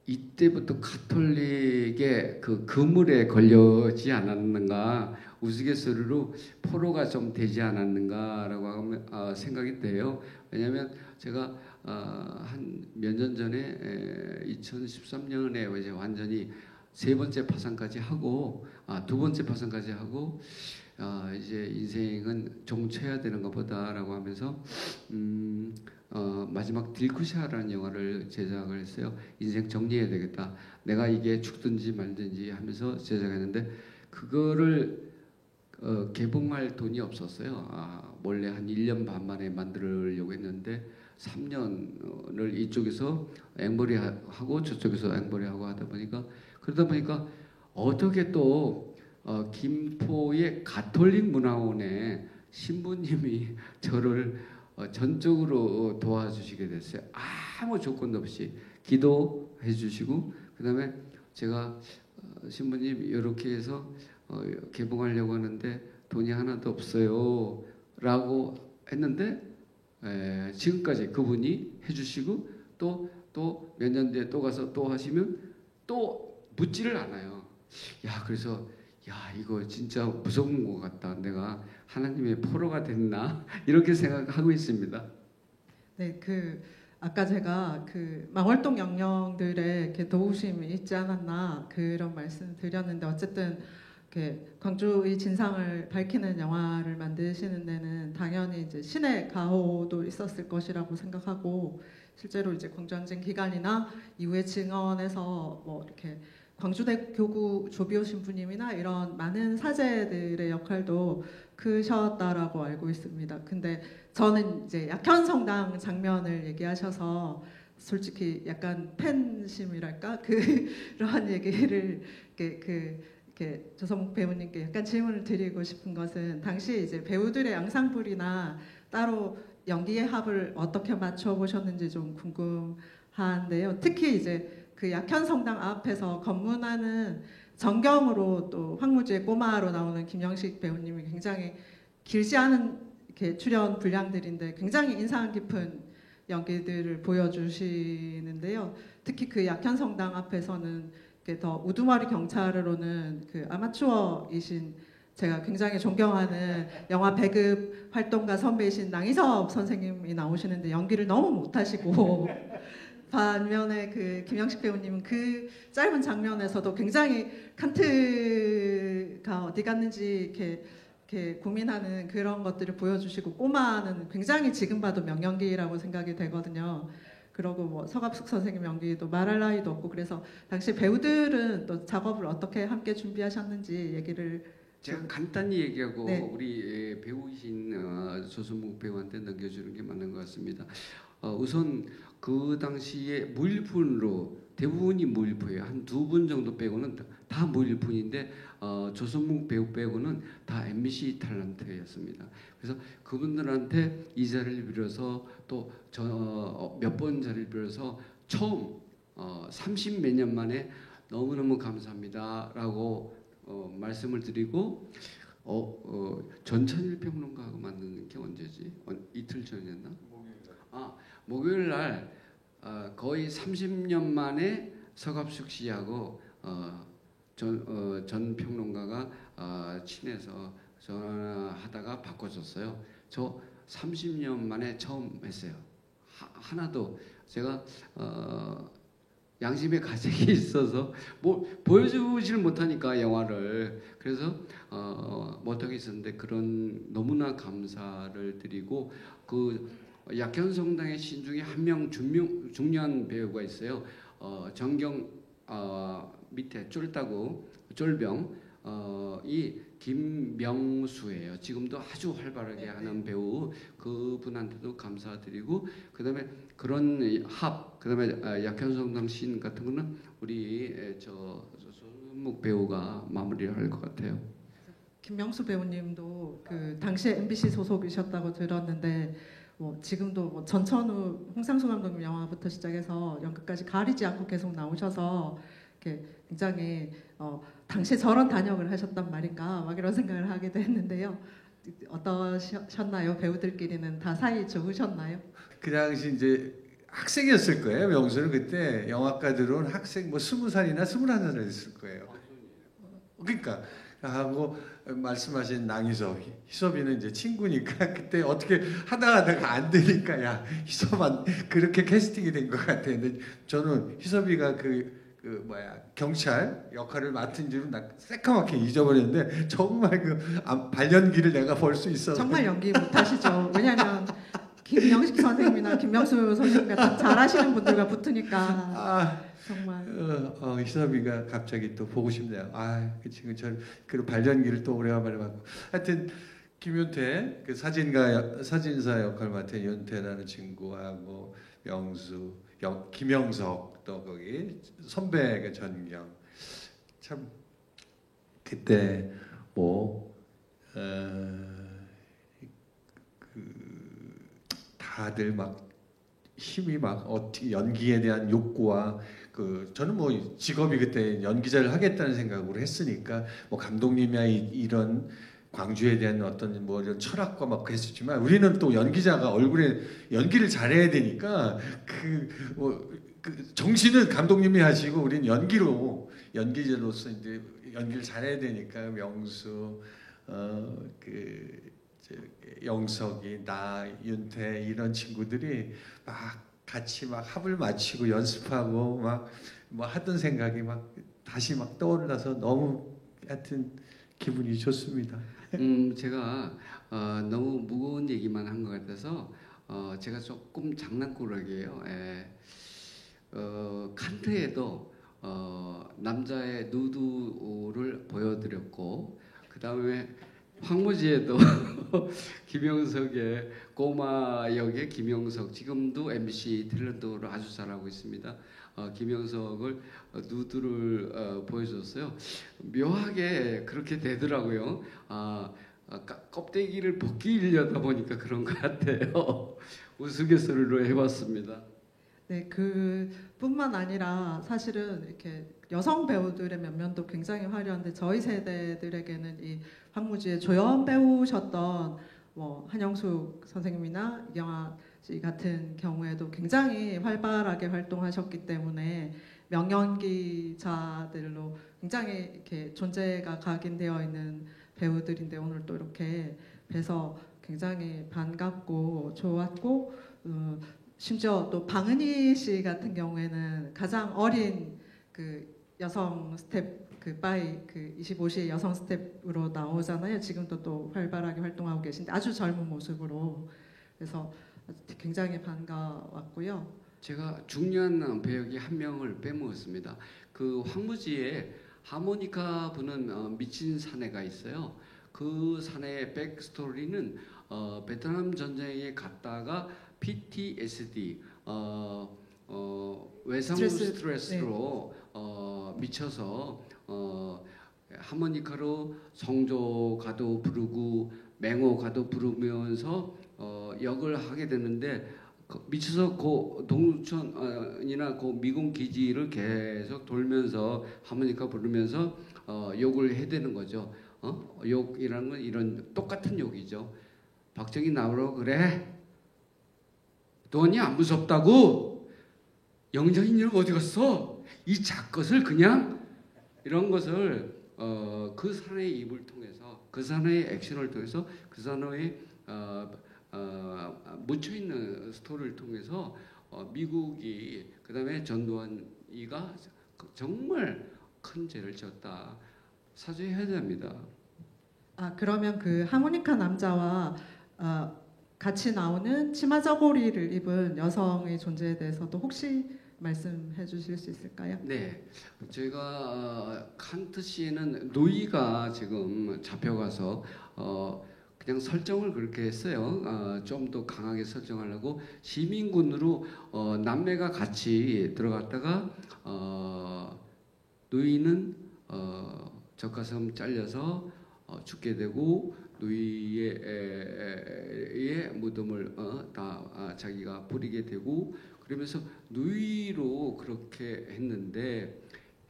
이때부터 가톨릭의 그 그물에 걸려지 않았는가 우스갯소리로 포로가 좀 되지 않았는가라고 생각이 돼요. 왜냐하면 제가 한 몇 년 전에 2013년에 이제 완전히 세 번째 파산까지 하고 두 번째 파산까지 하고 이제 인생은 종쳐야 되는 것보다라고 하면서 마지막 딜쿠샤라는 영화를 제작을 했어요. 인생 정리해야 되겠다. 내가 이게 죽든지 말든지 하면서 제작했는데 그거를 개봉할 돈이 없었어요. 원래 한 1년 반 만에 만들려고 했는데 3년을 이쪽에서 앵벌이하고 저쪽에서 앵벌이하고 하다 보니까 그러다 보니까 어떻게 또 김포의 가톨릭 문화원의 신부님이 저를 전적으로 도와주시게 됐어요. 아무 조건도 없이 기도 해주시고 그다음에 제가 신부님 이렇게 해서 개봉하려고 하는데 돈이 하나도 없어요라고 했는데 지금까지 그분이 해주시고 또 몇 년 뒤에 또 가서 또 하시면 또 묻지를 않아요. 야 그래서 야 이거 진짜 무서운 것 같다. 내가 하나님의 포로가 됐나 이렇게 생각하고 있습니다. 네, 아까 제가 망월동 영령들의 이렇게 도우심이 있지 않았나 그런 말씀을 드렸는데 어쨌든 이렇게 광주의 진상을 밝히는 영화를 만드시는 데는 당연히 이제 신의 가호도 있었을 것이라고 생각하고 실제로 이제 광주항쟁 기간이나 이후의 증언에서 뭐 이렇게 광주대 교구 조비오 신부님이나 이런 많은 사제들의 역할도 크셨다라고 알고 있습니다. 근데 저는 이제 약현 성당 장면을 얘기하셔서 솔직히 약간 팬심이랄까 그러한 얘기를 이렇게 조성욱 배우님께 약간 질문을 드리고 싶은 것은 당시 이제 배우들의 양상불이나 따로 연기의 합을 어떻게 맞춰 보셨는지 좀 궁금한데요. 특히 이제 약현 성당 앞에서 검문하는 정경으로 또 황무지의 꼬마로 나오는 김영식 배우님이 굉장히 길지 않은 이렇게 출연 분량들인데 굉장히 인상 깊은 연기들을 보여주시는데요. 특히 약현 성당 앞에서는 더 우두머리 경찰으로는 아마추어이신 제가 굉장히 존경하는 영화 배급 활동가 선배이신 낭희섭 선생님이 나오시는데 연기를 너무 못하시고 반면에 김영식 배우님은 짧은 장면에서도 굉장히 칸트가 어디 갔는지 이렇게 고민하는 그런 것들을 보여주시고 꼬마는 굉장히 지금 봐도 명연기라고 생각이 되거든요. 그리고 뭐 서갑숙 선생님 연기도 말할 나위도 없고 그래서 당시 배우들은 또 작업을 어떻게 함께 준비하셨는지 얘기를 제가 간단히 얘기하고 네. 우리 배우이신 조선묵 배우한테 넘겨주는 게 맞는 것 같습니다. 우선 그 당시에 무일푼으로 대부분이 무일푼이에요. 한 2분 정도 빼고는 다 무일푼인데 조선묵 배우 빼고는 다 MBC 탤런트였습니다. 그래서 그분들한테 이 자리를 빌어서 또 몇 번 자리를 빌어서 처음 30 몇 년 만에 너무너무 감사합니다라고 말씀을 드리고 전찬일 평론가하고 만드는 게 언제지? 이틀 전이었나? 목요일 날 거의 30년 만에 서갑숙 씨하고 전 평론가가 친해서 전화하다가 바꿔줬어요. 저 30년 만에 처음 했어요. 하나도 제가 양심의 가책이 있어서 뭐 보여주질 못하니까 영화를 그래서 못하게 있었는데 그런 너무나 감사를 드리고 약현 성당의 신 중에 한 명 중요한 배우가 있어요. 정경 밑에 쫄따구 쫄병 이 김명수예요. 지금도 아주 활발하게 하는 배우 그분한테도 감사드리고 그다음에 그런 그다음에 약현성당 신 같은 거는 우리 조선묵 배우가 마무리를 할 것 같아요. 김명수 배우님도 당시에 MBC 소속이셨다고 들었는데 지금도 전천후 홍상수 감독님 영화부터 시작해서 연극까지 가리지 않고 계속 나오셔서 이렇게 굉장히 당시에 저런 단역을 하셨단 말인가 막 이런 생각을 하기도 했는데요. 어떠셨나요? 배우들끼리는 다 사이 좋으셨나요? 그 당시 이제 학생이었을 거예요. 명수는 그때 영화과 들어온 학생 20살이나 21살 됐을 거예요. 그러니까 하고 말씀하신 낭희섭, 희섭이는 이제 친구니까 그때 어떻게 하다가 안 되니까 야 희섭아 그렇게 캐스팅이 된 것 같아. 근데 저는 희섭이가 경찰 역할을 맡은 줄은 나 새까맣게 잊어버렸는데 정말 발연기를 내가 볼 수 있어. 정말 연기 못하시죠. 왜냐하면 김영식 선생님이나 김명수 선생님 같은 잘하시는 분들과 붙으니까 정말. 희섭이가 갑자기 또 보고 싶네요. 지금 그 발연기를 또 오래간만에 받고. 하여튼 김윤태 사진사 역할 맡은 윤태라는 친구하고 명수, 김영석 또 거기 선배 전경 참 그때 다들 막 힘이 막 어떻게 연기에 대한 욕구와 그 저는 뭐 직업이 그때 연기자를 하겠다는 생각으로 했으니까 뭐 감독님이야 이런 광주에 대한 어떤 뭐 이런 철학과 막 그랬었지만 우리는 또 연기자가 얼굴에 연기를 잘해야 되니까 그 정신은 감독님이 하시고 우리는 연기자로서 이제 연기를 잘해야 되니까 명수 영석이 나 윤태 이런 친구들이 막 같이 막 합을 맞추고 연습하고 막 뭐 하던 생각이 막 다시 막 떠올라서 너무 하여튼 기분이 좋습니다. 제가 너무 무거운 얘기만 한 것 같아서 제가 조금 장난꾸러기 해요. 칸트에도 남자의 누드를 보여드렸고 그 다음에 황무지에도 김영석의 꼬마 역의 김영석 지금도 MBC 탤런트로 아주 잘하고 있습니다. 김영석을 누드를 보여줬어요. 묘하게 그렇게 되더라고요. 껍데기를 벗기려다 보니까 그런 것 같아요. 우스갯소리로 해봤습니다. 네, 그뿐만 아니라 사실은 이렇게 여성 배우들의 면면도 굉장히 화려한데 저희 세대들에게는 이 황무지의 조연 배우셨던 뭐 한영숙 선생님이나 이경아 씨 같은 경우에도 굉장히 활발하게 활동하셨기 때문에 명연기자들로 굉장히 이렇게 존재가 각인되어 있는 배우들인데 오늘 또 이렇게 뵈서 굉장히 반갑고 좋았고 심지어 또 방은희 씨 같은 경우에는 가장 어린 그 여성 스텝 바이 25시 여성 스텝으로 나오잖아요. 지금도 또 활발하게 활동하고 계신데 아주 젊은 모습으로 그래서 굉장히 반가웠고요. 제가 중요한 배역이 한 명을 빼먹었습니다. 그 황무지에 하모니카 부는 미친 사내가 있어요. 그 사내의 백스토리는 베트남 전쟁에 갔다가 PTSD 외상 스트레스로 미쳐서 하모니카로 성조가도 부르고 맹호가도 부르면서 역을 하게 되는데 미쳐서 그 동천이나 그 미군 기지를 계속 돌면서 하모니카 부르면서 욕을 해야 되는 거죠. 욕이라는 건 이런 똑같은 욕이죠. 박정희 나오라고 그래? 너니 안 무섭다고? 영장인이는 어디 갔어? 이 작것을 그냥 이런 것을 그 사내의 입을 통해서 그 사내의 액션을 통해서 그 사내의 묻혀 있는 스토리를 통해서 미국이 그다음에 전두환이가 정말 큰 죄를 지었다 사죄해야 됩니다. 그러면 그 하모니카 남자와 같이 나오는 치마 저고리를 입은 여성의 존재에 대해서도 혹시 말씀해 주실 수 있을까요? 네, 제가 칸트 씨는 노이가 지금 잡혀가서 그냥 설정을 그렇게 했어요. 좀 더 강하게 설정하려고 시민군으로 남매가 같이 들어갔다가 노이는 젖가슴 잘려서 죽게 되고 누이의 무덤을 다 자기가 뿌리게 되고 그러면서 누이로 그렇게 했는데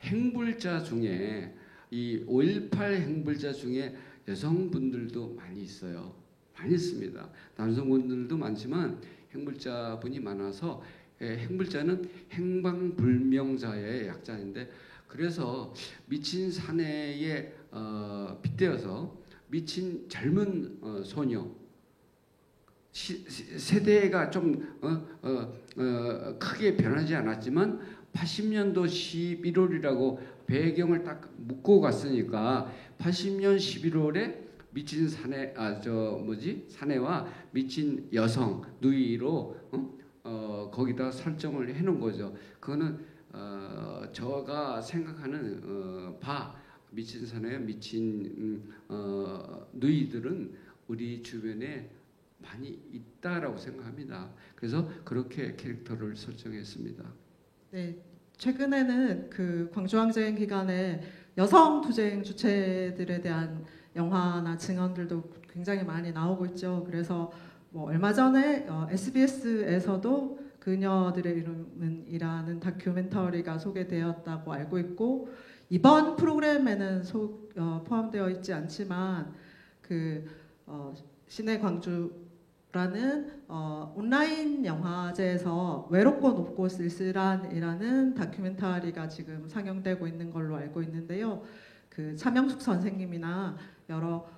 행불자 중에 이 5.18 행불자 중에 여성분들도 많이 있어요. 많이 있습니다. 남성분들도 많지만 행불자분이 많아서 행불자는 행방불명자의 약자인데 그래서 미친 사내에 빗대어서 미친 젊은 소녀 세대가 좀 크게 변하지 않았지만 80년도 11월이라고 배경을 딱 묶고 갔으니까 80년 11월에 미친 사내 사내와 미친 여성 누이로 거기다 설정을 해놓은 거죠. 그거는 저가 생각하는 미친 사내 미친 누이들은 우리 주변에 많이 있다라고 생각합니다. 그래서 그렇게 캐릭터를 설정했습니다. 네, 최근에는 그 광주항쟁 기간에 여성 투쟁 주체들에 대한 영화나 증언들도 굉장히 많이 나오고 있죠. 그래서 뭐 얼마 전에 SBS에서도 그녀들의 이름은 이라는 다큐멘터리가 소개되었다고 알고 있고 이번 프로그램에는 포함되어 있지 않지만 그 신의 광주라는 온라인 영화제에서 외롭고 높고 쓸쓸한이라는 다큐멘터리가 지금 상영되고 있는 걸로 알고 있는데요. 그 차명숙 선생님이나 여러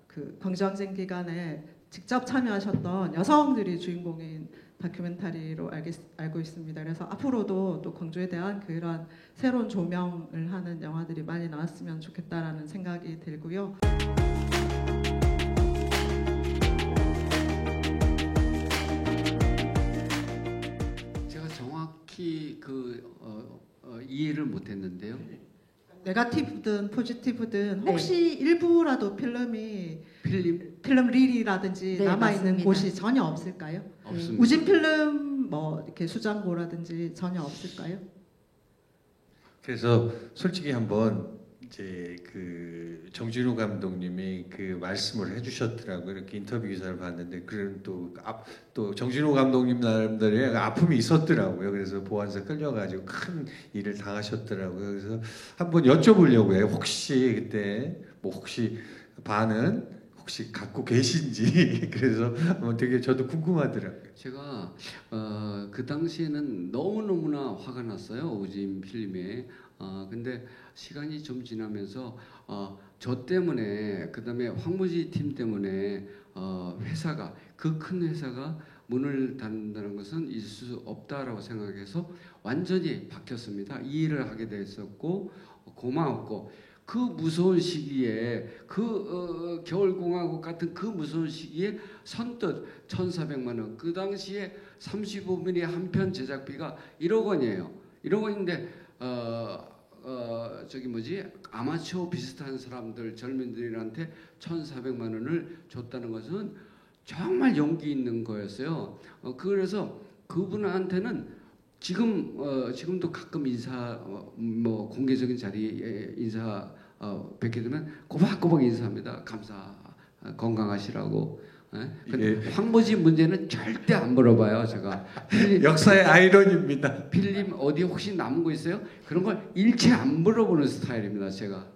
그 광주항쟁 기간에 직접 참여하셨던 여성들이 주인공인 다큐멘터리로 알고 있습니다. 그래서 앞으로도 또 광주에 대한 그런 새로운 조명을 하는 영화들이 많이 나왔으면 좋겠다라는 생각이 들고요. 제가 정확히 이해를 못했는데요. 네거티브든 포지티브든 혹시 일부라도 필름 릴이라든지 네, 남아 있는 맞습니다. 곳이 전혀 없을까요? 없습니다. 우진 필름 뭐 이렇게 수장고라든지 전혀 없을까요? 그래서 솔직히 한번 이제 그 정진우 감독님이 그 말씀을 해주셨더라고요. 이렇게 인터뷰 기사를 봤는데 그런 또 정진우 감독님 나름대로의 아픔이 있었더라고요. 그래서 보안사 끌려가지고 큰 일을 당하셨더라고요. 그래서 한번 여쭤보려고요. 혹시 그때 혹시 반은 혹시 갖고 계신지 그래서 되게 저도 궁금하더라고요. 제가 그 당시에는 너무너무나 화가 났어요. 우진 필름에. 근데 시간이 좀 지나면서 저 때문에 그다음에 황무지 팀 때문에 회사가 그 큰 회사가 문을 닫는다는 것은 있을 수 없다라고 생각해서 완전히 바뀌었습니다. 이 일을 하게 됐었고 고마웠고 그 무서운 시기에 겨울공화국 같은 그 무서운 시기에 선뜻 1,400만 원. 그 당시에 35mm 한 편 제작비가 1억 원이에요. 1억 원인데 아마추어 비슷한 사람들 젊은이들한테 1,400만 원을 줬다는 것은 정말 용기 있는 거였어요. 그래서 그분한테는 지금도 가끔 공개적인 자리에 인사 뵙게 되면 꼬박꼬박 인사합니다. 건강하시라고. 근데 황무지 문제는 절대 안 물어봐요. 제가 역사의 아이러니입니다. 필름 어디 혹시 남은 거 있어요? 그런 걸 일체 안 물어보는 스타일입니다. 제가.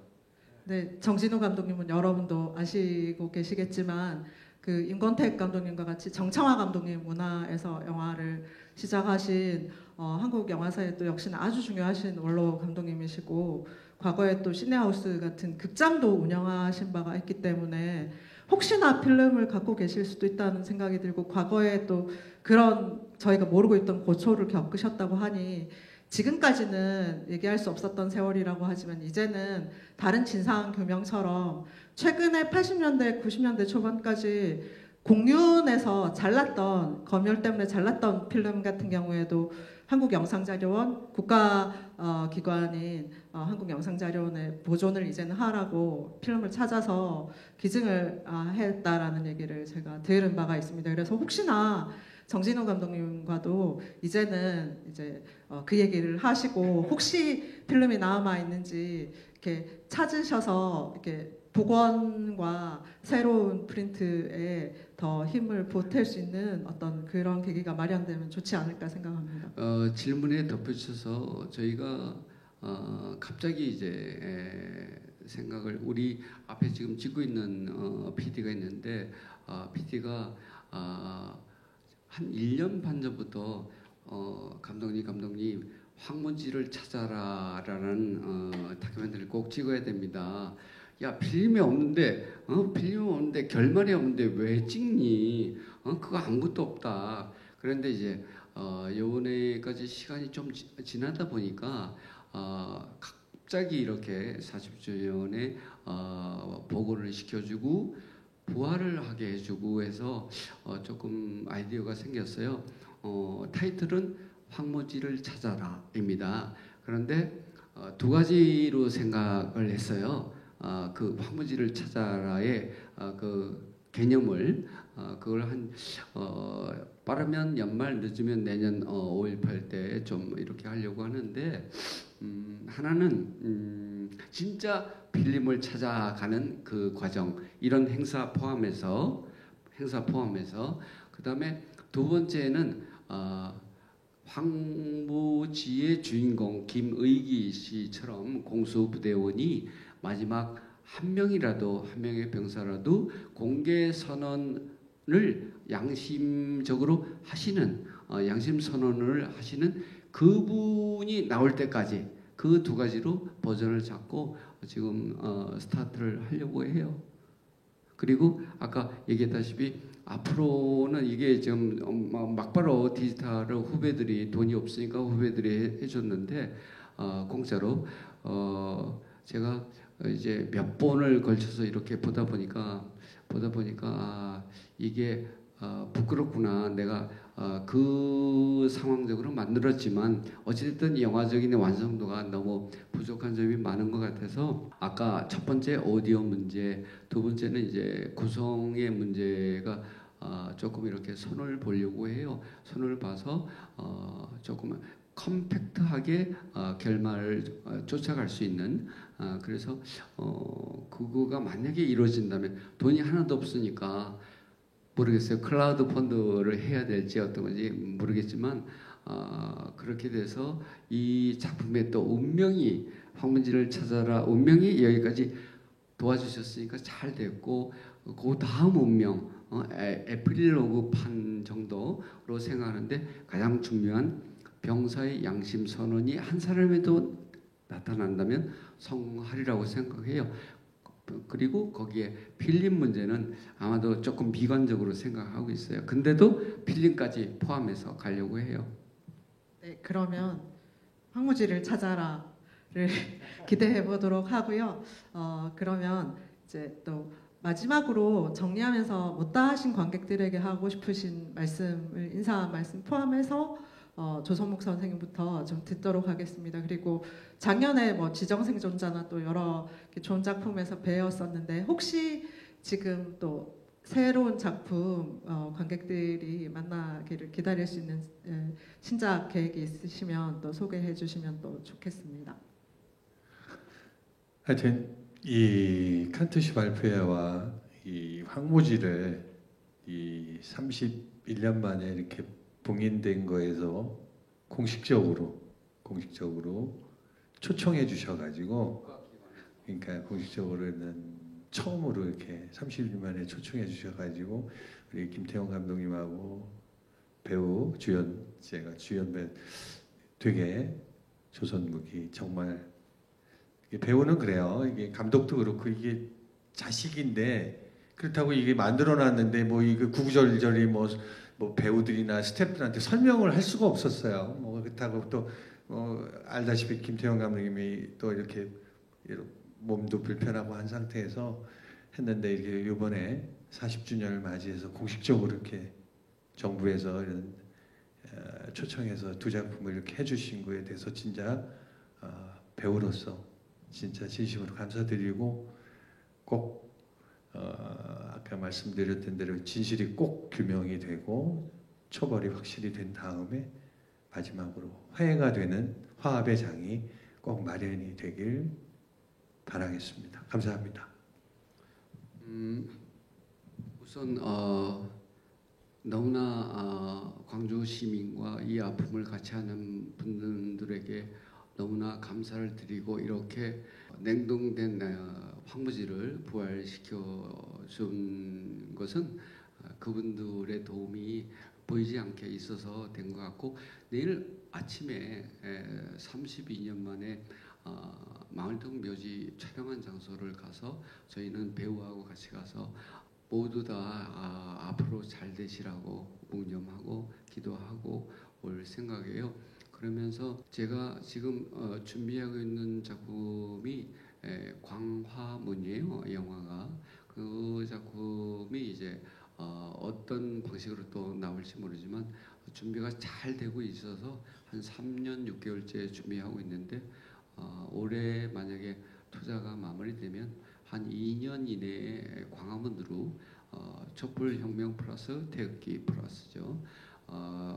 네, 정진우 감독님은 여러분도 아시고 계시겠지만 그 임권택 감독님과 같이 정창화 감독님 문화에서 영화를 시작하신 한국 영화사에 또 역시나 아주 중요하신 원로 감독님이시고 과거에 또 시네하우스 같은 극장도 운영하신 바가 있기 때문에 혹시나 필름을 갖고 계실 수도 있다는 생각이 들고 과거에 또 그런 저희가 모르고 있던 고초를 겪으셨다고 하니 지금까지는 얘기할 수 없었던 세월이라고 하지만 이제는 다른 진상 규명처럼 최근에 80년대, 90년대 초반까지 공윤에서 잘났던 검열 때문에 잘났던 필름 같은 경우에도 한국영상자료원 국가기관인 한국영상자료원의 보존을 이제는 하라고 필름을 찾아서 기증을 했다라는 얘기를 제가 들은 바가 있습니다. 그래서 혹시나 정진우 감독님과도 이제는 이제 그 얘기를 하시고 혹시 필름이 남아 있는지 이렇게 찾으셔서 이렇게 복원과 새로운 프린트에 더 힘을 보탤 수 있는 어떤 그런 계기가 마련되면 좋지 않을까 생각합니다. 질문에 덧붙여서 저희가 갑자기 이제 생각을 우리 앞에 지금 찍고 있는 PD가 있는데 PD가 한 1년 반 전부터 감독님 황무지를 찾아라라는 다큐멘터리를 꼭 찍어야 됩니다. 야 필름이 없는데 결말이 없는데 왜 찍니? 그거 아무것도 없다. 그런데 이제 요번에까지 시간이 좀 지나다 보니까 갑자기 이렇게 40주년에 보고를 시켜주고 부활을 하게 해주고 해서 조금 아이디어가 생겼어요. 타이틀은 황무지를 찾아라입니다. 그런데 두 가지로 생각을 했어요. 그 황무지를 찾아라의 그 개념을 그걸 빠르면 연말 늦으면 내년 5.18 때 좀 이렇게 하려고 하는데 하나는 진짜 필름을 찾아가는 그 과정 이런 행사 포함해서 그 다음에 두 번째는 황무지의 주인공 김의기 씨처럼 공수부대원이 마지막 한 명의 병사라도 공개 선언을 양심적으로 하시는 양심 선언을 하시는 그분이 나올 때까지 그 두 가지로 버전을 잡고 지금 스타트를 하려고 해요. 그리고 아까 얘기했다시피 앞으로는 이게 좀 막바로 디지털을 후배들이 돈이 없으니까 후배들이 해줬는데 공짜로 제가 이제 몇 번을 걸쳐서 이렇게 보다 보니까 이게 부끄럽구나. 내가 그 상황적으로 만들었지만 어찌됐든 이 영화적인 완성도가 너무 부족한 점이 많은 것 같아서 아까 첫 번째 오디오 문제, 두 번째는 이제 구성의 문제가 조금 이렇게 손을 보려고 해요. 손을 봐서 조금 컴팩트하게 결말을 쫓아갈 수 있는 그래서 그거가 만약에 이루어진다면 돈이 하나도 없으니까 모르겠어요. 클라우드 펀드를 해야 될지 어떤 건지 모르겠지만 그렇게 돼서 이 작품의 또 운명이 황문지를 찾아라 운명이 여기까지 도와주셨으니까 잘 됐고 그 다음 운명 에필로그판 정도로 생각하는데 가장 중요한 병사의 양심 선언이 한 사람에도 나타난다면 성공하리라고 생각해요. 그리고 거기에 필름 문제는 아마도 조금 비관적으로 생각하고 있어요. 근데도 필름까지 포함해서 가려고 해요. 네, 그러면 황무지를 찾아라를 기대해 보도록 하고요. 그러면 이제 또 마지막으로 정리하면서 못다 하신 관객들에게 하고 싶으신 말씀을 인사 말씀 포함해서 조선목 선생님부터 좀 듣도록 하겠습니다. 그리고 작년에 뭐 지정생존자나 또 여러 좋은 작품에서 배웠었는데 혹시 지금 또 새로운 작품 관객들이 만나기를 기다릴 수 있는 신작 계획이 있으시면 또 소개해 주시면 또 좋겠습니다. 하여튼 이 칸트시 발표회와 이 황무지를 이 31년 만에 이렇게 봉인된 거에서 공식적으로 초청해 주셔가지고 그러니까 공식적으로는 처음으로 이렇게 30년 만에 초청해 주셔가지고 우리 김태형 감독님하고 배우 제가 주연 되게 조선무기 정말 배우는 그래요. 이게 감독도 그렇고 이게 자식인데 그렇다고 이게 만들어놨는데 뭐 이거 구구절절이 뭐 배우들이나 스태프들한테 설명을 할 수가 없었어요. 뭐 그렇다고 또 알다시피 김태형 감독님이 또 이렇게 몸도 불편하고 한 상태에서 했는데 이렇게 이번에 40주년을 맞이해서 공식적으로 이렇게 정부에서 이런 초청해서 두 작품을 이렇게 해주신 거에 대해서 진짜 배우로서 진짜 진심으로 감사드리고 꼭 아까 말씀드렸던 대로 진실이 꼭 규명이 되고 처벌이 확실히 된 다음에 마지막으로 화해가 되는 화합의 장이 꼭 마련이 되길 바라겠습니다. 감사합니다. 우선 너무나 광주 시민과 이 아픔을 같이 하는 분들에게 너무나 감사를 드리고 이렇게 냉동된 황무지를 부활시켜 준 것은 그분들의 도움이 보이지 않게 있어서 된 것 같고 내일 아침에 32년 만에 마을동 묘지 촬영한 장소를 가서 저희는 배우하고 같이 가서 모두 다 앞으로 잘 되시라고 묵념하고 기도하고 올 생각이에요. 그러면서 제가 지금 준비하고 있는 작품이 광화문이에요. 영화가 그 작품이 이제 어떤 방식으로 또 나올지 모르지만 준비가 잘 되고 있어서 한 3년 6개월째 준비하고 있는데 올해 만약에 투자가 마무리되면 한 2년 이내에 광화문으로 촛불혁명 플러스 태극기 플러스죠.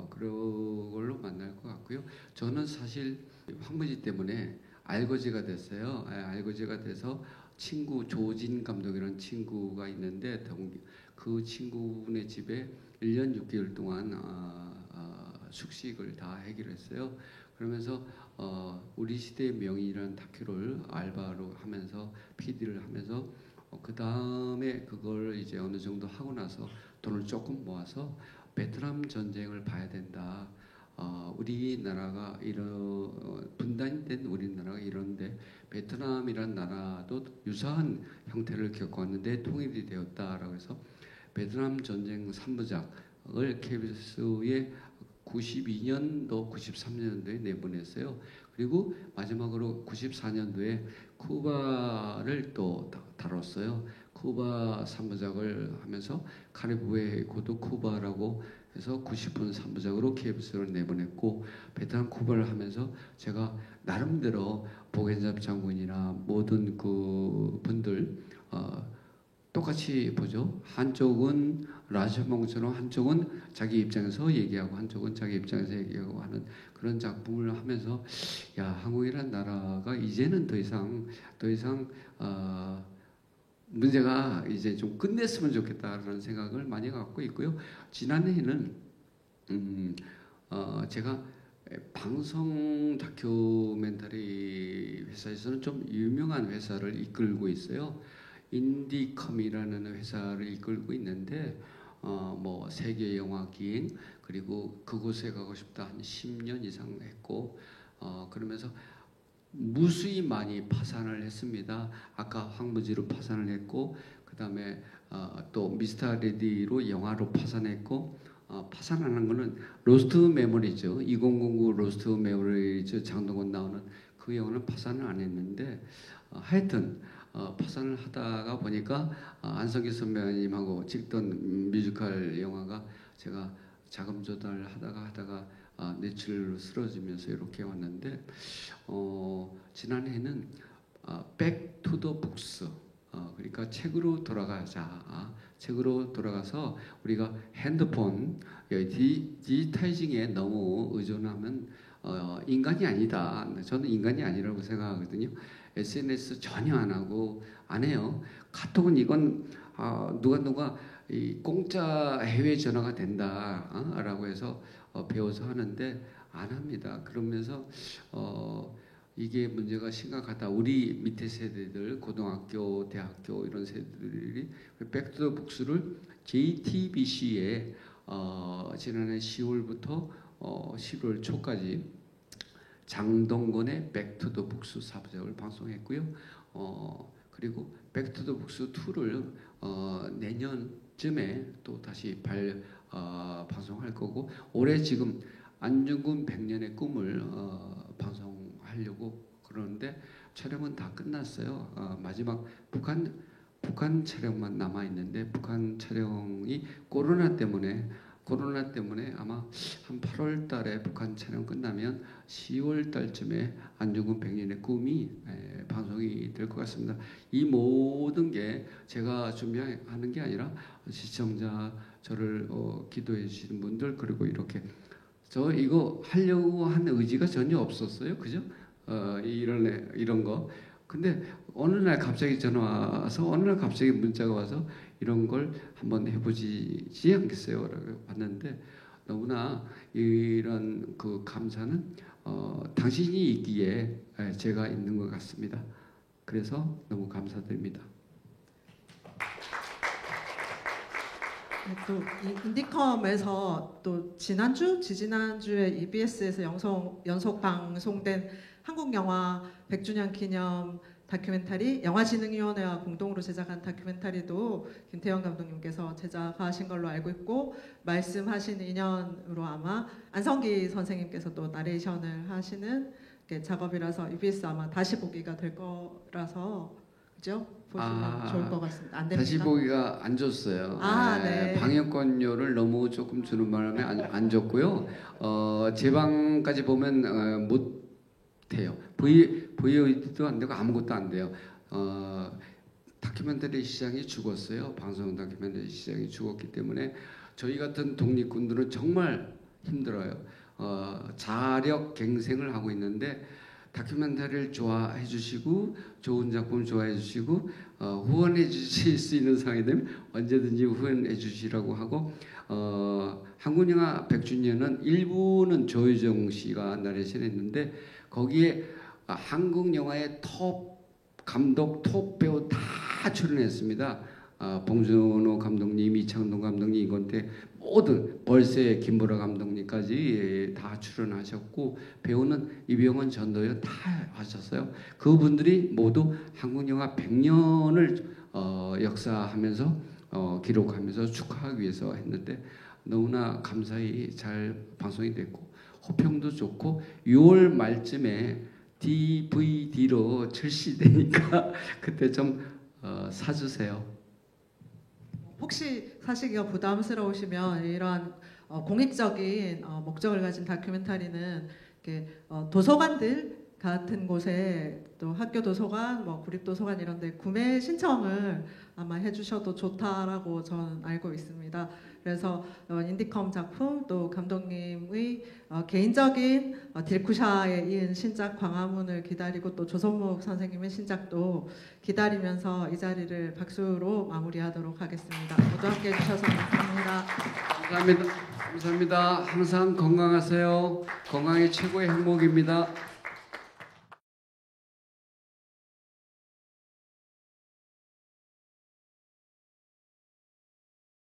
그런 걸로 만날 것 같고요. 저는 사실 황무지 때문에 알거지가 됐어요. 알거지가 돼서 친구 조진 감독이라는 친구가 있는데 그 친구네 집에 1년 6개월 동안 숙식을 다 하기로 했어요. 그러면서 우리 시대의 명인이라는 다큐를 알바로 하면서 PD를 하면서 그 다음에 그걸 이제 어느 정도 하고 나서 돈을 조금 모아서 베트남 전쟁을 봐야 된다. 우리나라가 이런 분단이 된 우리나라가 이런데 베트남이란 나라도 유사한 형태를 겪어왔는데 통일이 되었다라고 해서 베트남 전쟁 3부작을 KBS에 92년도, 93년도에 내보냈어요. 그리고 마지막으로 94년도에 쿠바를 또 다뤘어요. 쿠바 3부작을 하면서 카리브해 고도 쿠바라고 해서 90분 3부작으로 KBS를 내보냈고 베트남 쿠바를 하면서 제가 나름대로 보겐잡 장군이나 모든 그 분들 똑같이 보죠. 한쪽은 라시몽처럼 한쪽은 자기 입장에서 얘기하고 한쪽은 자기 입장에서 얘기하고 하는 그런 작품을 하면서 야 한국이란 나라가 이제는 더 이상 문제가 이제 좀 끝냈으면 좋겠다라는 생각을 많이 갖고 있고요. 지난해에는 제가 방송 다큐멘터리 회사에서는 좀 유명한 회사를 이끌고 있어요. 인디컴이라는 회사를 이끌고 있는데 뭐 세계 영화 기행 그리고 그곳에 가고 싶다 한 10년 이상 했고 그러면서 무수히 많이 파산을 했습니다. 아까 황무지로 파산을 했고 그 다음에 또 미스터 레디로 영화로 파산했고 파산하는 거는 로스트 메모리죠. 2009 로스트 메모리죠. 장동건 나오는 그 영화는 파산을 안 했는데 하여튼 파산을 하다가 보니까 안성기 선배님하고 찍던 뮤지컬 영화가 제가 자금 조달을 하다가 뇌출로 쓰러지면서 이렇게 왔는데 지난해는 백 투 더 북스 그러니까 책으로 돌아가자. 책으로 돌아가서 우리가 핸드폰 디지타이징에 너무 의존하면 인간이 아니다. 저는 인간이 아니라고 생각하거든요. SNS 전혀 안 하고 안 해요. 카톡은 이건 누가 이 공짜 해외 전화가 된다라고 해서 배워서 하는데 안 합니다. 그러면서 이게 문제가 심각하다. 우리 밑에 세대들 고등학교, 대학교 이런 세대들이 백투더 북스를 JTBC에 지난해 10월부터 11월 초까지 장동건의 백투더 북스 4부작을 방송했고요. 그리고 백투더 북스 2를 내년쯤에 또 다시 방송할 거고 올해 지금 안중근 100년의 꿈을 방송하려고 그러는데 촬영은 다 끝났어요. 마지막 북한 촬영만 남아 있는데 북한 촬영이 코로나 때문에 아마 한 8월 달에 북한 촬영 끝나면 10월 달쯤에 안중근 100년의 꿈이 방송이 될 것 같습니다. 이 모든 게 제가 준비하는 게 아니라 시청자 저를 기도해 주시는 분들 그리고 이렇게 저 이거 하려고 한 의지가 전혀 없었어요. 그죠? 이런 거. 근데 어느 날 갑자기 전화 와서 어느 날 갑자기 문자가 와서 이런 걸 한번 해보지 않겠어요? 라고 봤는데 너무나 이런 그 감사는 당신이 있기에 제가 있는 것 같습니다. 그래서 너무 감사드립니다. 네, 또 이 인디컴에서 또 지지난주에 EBS에서 연속 방송된 한국 영화 100주년 기념 다큐멘터리 영화진흥위원회와 공동으로 제작한 다큐멘터리도 김태형 감독님께서 제작하신 걸로 알고 있고 말씀하신 인연으로 아마 안성기 선생님께서 또 나레이션을 하시는 작업이라서 EBS 아마 다시 보기가 될 거라서 그죠? 보시면 좋을 것 같습니다. 안 됩니까? 다시 보기가 안 줬어요. 네. 방영권료를 너무 조금 주는 바람에 안 줬고요. 제 방까지 보면 못 해요. VOD도 안 되고 아무것도 안 돼요. 다큐멘터리 시장이 죽었어요. 방송 다큐멘터리 시장이 죽었기 때문에 저희 같은 독립군들은 정말 힘들어요. 자력 갱생을 하고 있는데 다큐멘터리를 좋아해 주시고 좋은 작품 좋아해 주시고 후원해 주실 수 있는 상황이 되면 언제든지 후원해 주시라고 하고 한국영화 100주년은 일부는 조유정 씨가 나레이션 했는데 거기에 한국 영화의 톱 감독, 톱 배우 다 출연했습니다. 봉준호 감독님, 이창동 감독님, 이건태 모든 벌새 김보라 감독님까지 다 출연하셨고 배우는 이병헌, 전도연 다 하셨어요. 그분들이 모두 한국 영화 100년을 역사하면서 기록하면서 축하하기 위해서 했는데 너무나 감사히 잘 방송이 됐고 호평도 좋고 6월 말쯤에 DVD로 출시되니까 그때 좀 사주세요. 혹시 사시기가 부담스러우시면 이러한 공익적인 목적을 가진 다큐멘터리는 이렇게 도서관들 같은 곳에 또 학교 도서관, 뭐 구립 도서관 이런 데 구매 신청을 아마 해주셔도 좋다라고 저는 알고 있습니다. 그래서 인디컴 작품 또 감독님의 개인적인 딜쿠샤에 이은 신작 광화문을 기다리고 또 조성목 선생님의 신작도 기다리면서 이 자리를 박수로 마무리하도록 하겠습니다. 모두 함께 해주셔서 감사합니다. 감사합니다. 감사합니다. 항상 건강하세요. 건강이 최고의 행복입니다.